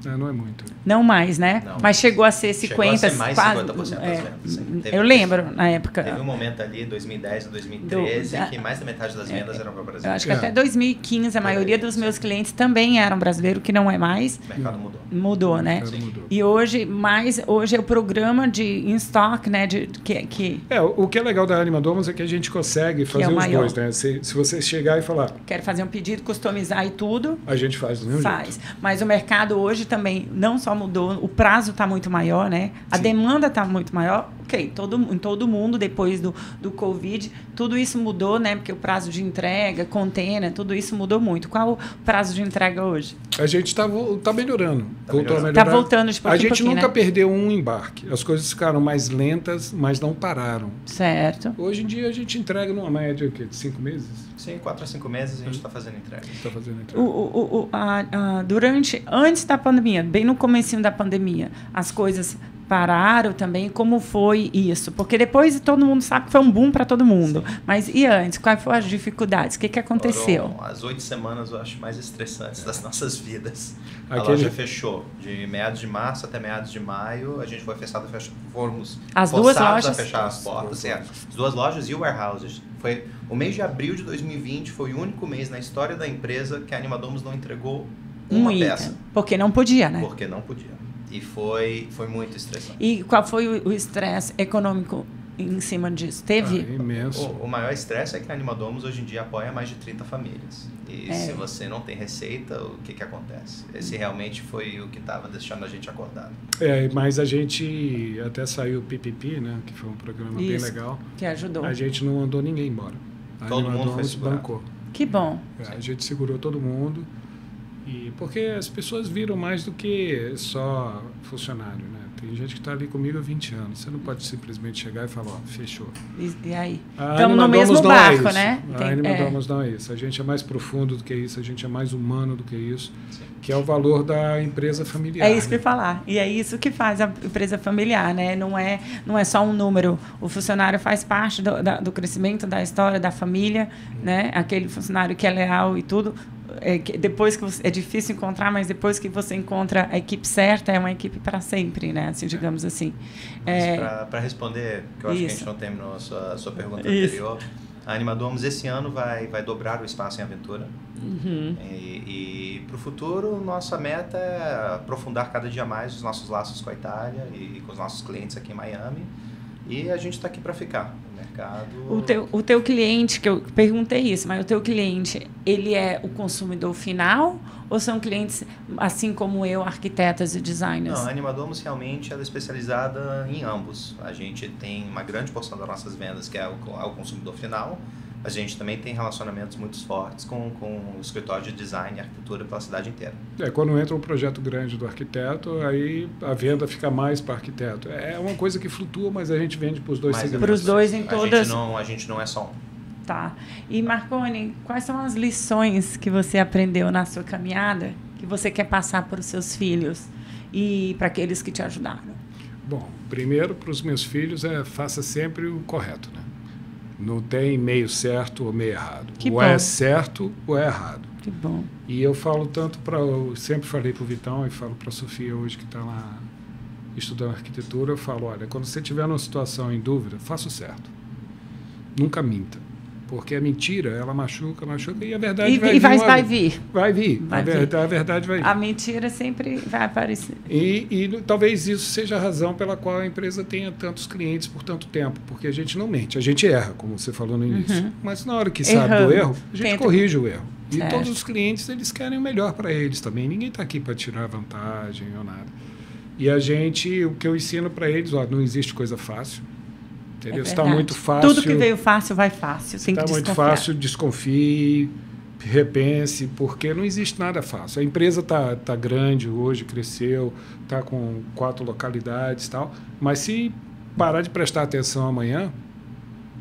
Não é muito. Não mais, né? Não. Mas chegou a ser 50%. Chegou a ser mais 50% das vendas. Eu lembro, na época. Teve um momento ali, 2010 a 2013, que mais da metade das vendas eram para o Brasil. Eu acho que até 2015 a maioria dos meus clientes também eram brasileiros, que não é mais. O mercado mudou. Mudou, né? Mudou. E hoje é o programa de in-stock, né? O que é legal da Animadomos é que a gente consegue fazer os dois, né? Se você chegar e falar... Quero fazer um pedido, customizar e tudo... A gente faz do mesmo jeito. Mas o mercado hoje também não só mudou, o prazo está muito maior, né? A demanda está muito maior. Ok, em todo mundo, depois do Covid, tudo isso mudou, né? Porque o prazo de entrega, container, tudo isso mudou muito. Qual o prazo de entrega hoje? A gente está melhorando. Voltou a melhorar. Está voltando de pouquinho. A gente nunca perdeu um embarque. As coisas ficaram mais lentas, mas não pararam. Certo. Hoje em dia a gente entrega numa média de 5 meses? Sim, 4 a 5 meses a gente está fazendo entrega. Antes da pandemia, bem no comecinho da pandemia, as coisas pararam também. Como foi isso? Porque depois todo mundo sabe que foi um boom para todo mundo. Sim. Mas e antes? Quais foram as dificuldades? O que aconteceu? Foram as 8 semanas, eu acho, mais estressantes das nossas vidas. A loja fechou. De meados de março até meados de maio, a gente foi fechado, fomos forçados a fechar as portas. As duas lojas e o warehouse. Foi o mês de abril de 2020, foi o único mês na história da empresa que a Animadomos não entregou uma peça. Porque não podia, né? Porque não podia. E foi muito estressante. E qual foi o estresse econômico em cima disso? Teve? Imenso. O maior estresse é que a Animadomos hoje em dia apoia mais de 30 famílias. E se você não tem receita, o que acontece? Esse realmente foi o que estava deixando a gente acordado. Mas a gente até saiu o PPP, né? Que foi um programa bem legal. Que ajudou. A gente não mandou ninguém embora. Todo mundo foi segurado. Bancou. Que bom. A gente segurou todo mundo. Porque as pessoas viram mais do que só funcionário, né? Tem gente que está ali comigo há 20 anos. Você não pode simplesmente chegar e falar, fechou. E aí? Estamos no mesmo barco, né? A Animadomos não é isso. A gente é mais profundo do que isso, a gente é mais humano do que isso, que é o valor da empresa familiar. É isso que eu ia falar. E é isso que faz a empresa familiar, né? Não é só um número. O funcionário faz parte do crescimento da história da família, né? Aquele funcionário que é leal e tudo. Depois que é difícil encontrar, mas depois que você encontra a equipe certa, é uma equipe para sempre, né? Assim, digamos assim. Para responder, que eu acho que a gente não terminou a sua pergunta anterior, a Animadomos esse ano vai dobrar o espaço em Aventura. Uhum. E para o futuro, nossa meta é aprofundar cada dia mais os nossos laços com a Itália e com os nossos clientes aqui em Miami. E a gente está aqui para ficar. O teu cliente, que eu perguntei isso, mas o teu cliente, ele é o consumidor final ou são clientes, assim como eu, arquitetas e designers? Não, a Animadomos realmente ela é especializada em ambos. A gente tem uma grande porção das nossas vendas que é o consumidor final. A gente também tem relacionamentos muito fortes com o escritório de design e arquitetura pela cidade inteira. Quando entra um projeto grande do arquiteto, aí a venda fica mais para arquiteto. É uma coisa que flutua, mas a gente vende para os dois segmentos. Para os dois em todas... A gente não é só um. Tá. E, Marconi, quais são as lições que você aprendeu na sua caminhada que você quer passar para os seus filhos e para aqueles que te ajudaram? Bom, primeiro, para os meus filhos, faça sempre o correto, né? Não tem meio certo ou meio errado. Ou é certo ou é errado. Que bom. E eu falo tanto eu sempre falei para o Vitão e falo para a Sofia hoje que está lá estudando arquitetura, eu falo, olha, quando você estiver numa situação em dúvida, faça o certo. Nunca minta. Porque a mentira, ela machuca e a verdade vai vir. Vai vir. Vai vir. A verdade vai vir. A mentira sempre vai aparecer. E talvez isso seja a razão pela qual a empresa tenha tantos clientes por tanto tempo. Porque a gente não mente, a gente erra, como você falou no início. Uhum. Mas na hora que sabe do erro, a gente corrige o erro. E todos os clientes, eles querem o melhor para eles também. Ninguém está aqui para tirar vantagem ou nada. E o que eu ensino para eles, não existe coisa fácil. Entendeu? Está muito fácil. Tudo que veio fácil vai fácil. Está muito fácil, desconfie, repense, porque não existe nada fácil. A empresa está grande hoje, cresceu, está com 4 localidades e tal, mas se parar de prestar atenção amanhã,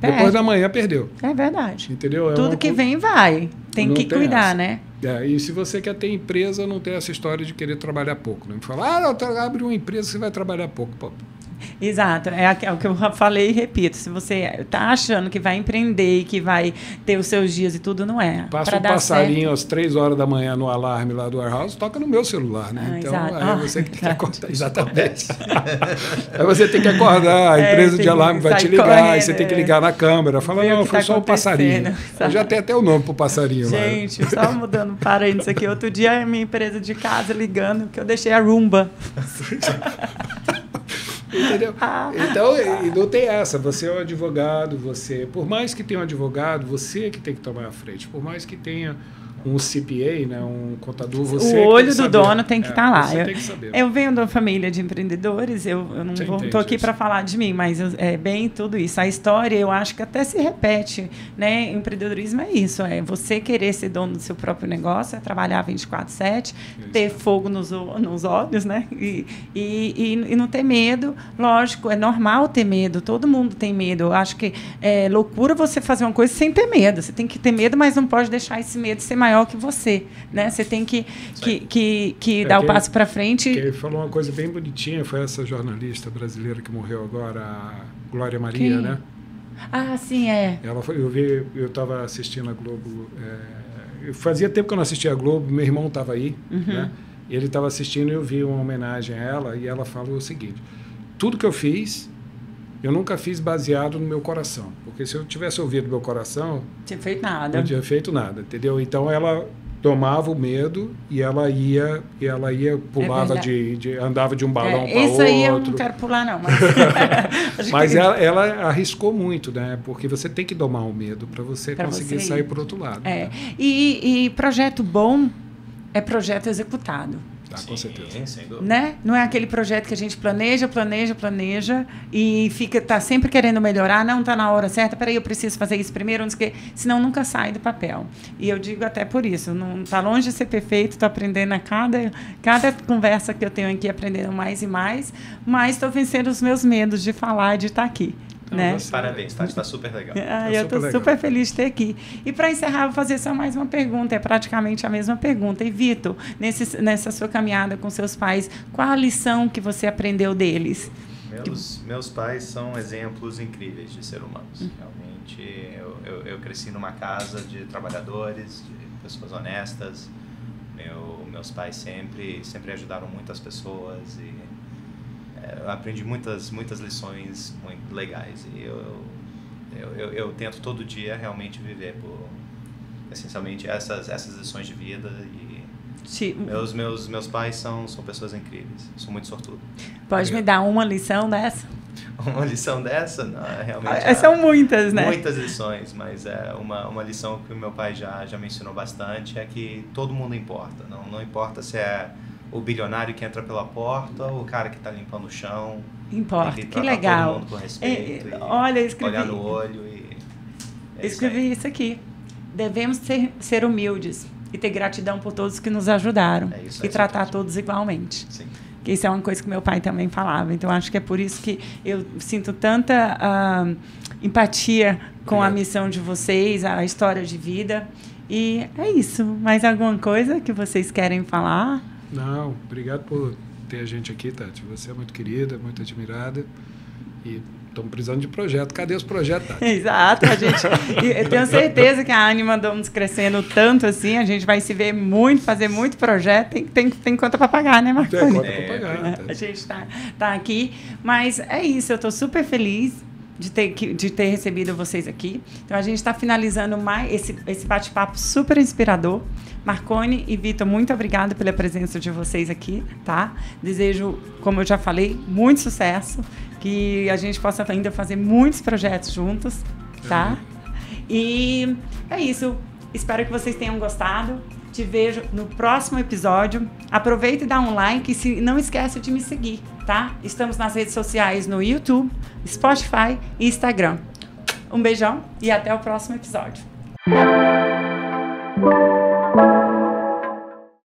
Depois da manhã, perdeu. É verdade. Entendeu? Tudo que vem, vai. Tem que cuidar, né? E se você quer ter empresa, não tem essa história de querer trabalhar pouco. Não me fala, abre uma empresa, você vai trabalhar pouco. Pô. Exato, é o que eu falei e repito. Se você está achando que vai empreender e que vai ter os seus dias e tudo, não é. Passa um passarinho às 3 horas da manhã no alarme lá do warehouse, toca no meu celular, né? Então, aí você que tem que acordar. Exatamente. Aí você tem que acordar, a empresa de alarme vai te ligar, aí você tem que ligar na câmera. Fala, não, foi só um passarinho. Eu já tenho até o nome pro passarinho. Gente, só mudando parênteses aqui. Outro dia, a minha empresa de casa ligando, que eu deixei a Roomba. Entendeu? Então, não tem essa. Você é um advogado, por mais que tenha um advogado, você que tem que tomar a frente. Por mais que tenha um CPA, né, um contador, você o olho do dono tem que estar lá. Você tem que saber. Eu venho de uma família de empreendedores, eu não estou aqui para falar de mim, mas é bem tudo isso. A história, eu acho que até se repete, né? Empreendedorismo é isso, é você querer ser dono do seu próprio negócio, é trabalhar 24/7, ter fogo nos olhos, né? E não ter medo. Lógico, é normal ter medo, todo mundo tem medo. Eu acho que é loucura você fazer uma coisa sem ter medo. Você tem que ter medo, mas não pode deixar esse medo ser maior que você, né? Você tem que dar o passo para frente. Quem falou uma coisa bem bonitinha foi essa jornalista brasileira que morreu agora, a Glória Maria, né? Ah, sim, é. Ela foi, eu estava assistindo a Globo. Fazia tempo que eu não assistia a Globo, meu irmão estava aí, né? E ele estava assistindo e eu vi uma homenagem a ela e ela falou o seguinte: tudo que eu fiz, eu nunca fiz baseado no meu coração. Porque se eu tivesse ouvido meu coração... Não tinha feito nada. Não tinha feito nada, entendeu? Então, ela tomava o medo e ela ia pulava andava de um balão para outro. Isso aí eu não quero pular, não. Mas ela arriscou muito, né? Porque você tem que domar o medo para você conseguir sair por outro lado. Né? E projeto bom é projeto executado. Com certeza. Sem dúvida. Né? Não é aquele projeto que a gente planeja e tá sempre querendo melhorar, não está na hora certa, peraí, eu preciso fazer isso primeiro, senão nunca sai do papel. E eu digo até por isso, não está longe de ser perfeito, estou aprendendo a cada conversa que eu tenho aqui, aprendendo mais e mais, mas estou vencendo os meus medos de falar e de estar aqui. Né? Parabéns, está super legal. Eu estou super feliz de ter aqui. E para encerrar, vou fazer só mais uma pergunta, é praticamente a mesma pergunta. E Vitor, nessa sua caminhada com seus pais, qual a lição que você aprendeu deles? Meus pais são exemplos incríveis de ser humanos. Realmente, eu cresci numa casa de trabalhadores, de pessoas honestas. Meus pais sempre ajudaram muitas pessoas e eu aprendi muitas lições muito legais e eu tento todo dia realmente viver essencialmente essas lições de vida e meus pais são pessoas incríveis, sou muito sortudo. Pode me dar uma lição dessa? Uma lição dessa? Não, realmente são muitas, né? Muitas lições, mas uma lição que o meu pai já me ensinou bastante é que todo mundo importa, não importa se é o bilionário que entra pela porta, o cara que está limpando o chão. Importa, que legal. Todo mundo com respeito. Olha, eu escrevi. Olhar no olho escrevi isso aqui. Devemos ser humildes e ter gratidão por todos que nos ajudaram. E tratar todos igualmente. Sim. Que isso é uma coisa que meu pai também falava. Então, acho que é por isso que eu sinto tanta empatia com a missão de vocês, a história de vida. E é isso. Mais alguma coisa que vocês querem falar? Não, obrigado por ter a gente aqui, Tati. Você é muito querida, muito admirada e estamos precisando de projeto. Cadê os projetos, Tati? Exato, eu tenho certeza que a Anima andamos crescendo tanto assim, a gente vai se ver muito, fazer muito projeto, tem conta para pagar, né, Marconi? Tem conta para pagar. A gente tá aqui, mas é isso, eu estou super feliz de ter recebido vocês aqui. Então, a gente está finalizando mais esse bate-papo super inspirador. Marconi e Vitor, muito obrigada pela presença de vocês aqui, tá? Desejo, como eu já falei, muito sucesso, que a gente possa ainda fazer muitos projetos juntos, tá? E é isso. Espero que vocês tenham gostado. Te vejo no próximo episódio. Aproveita e dá um like e não esquece de me seguir, tá? Estamos nas redes sociais no YouTube, Spotify e Instagram. Um beijão e até o próximo episódio.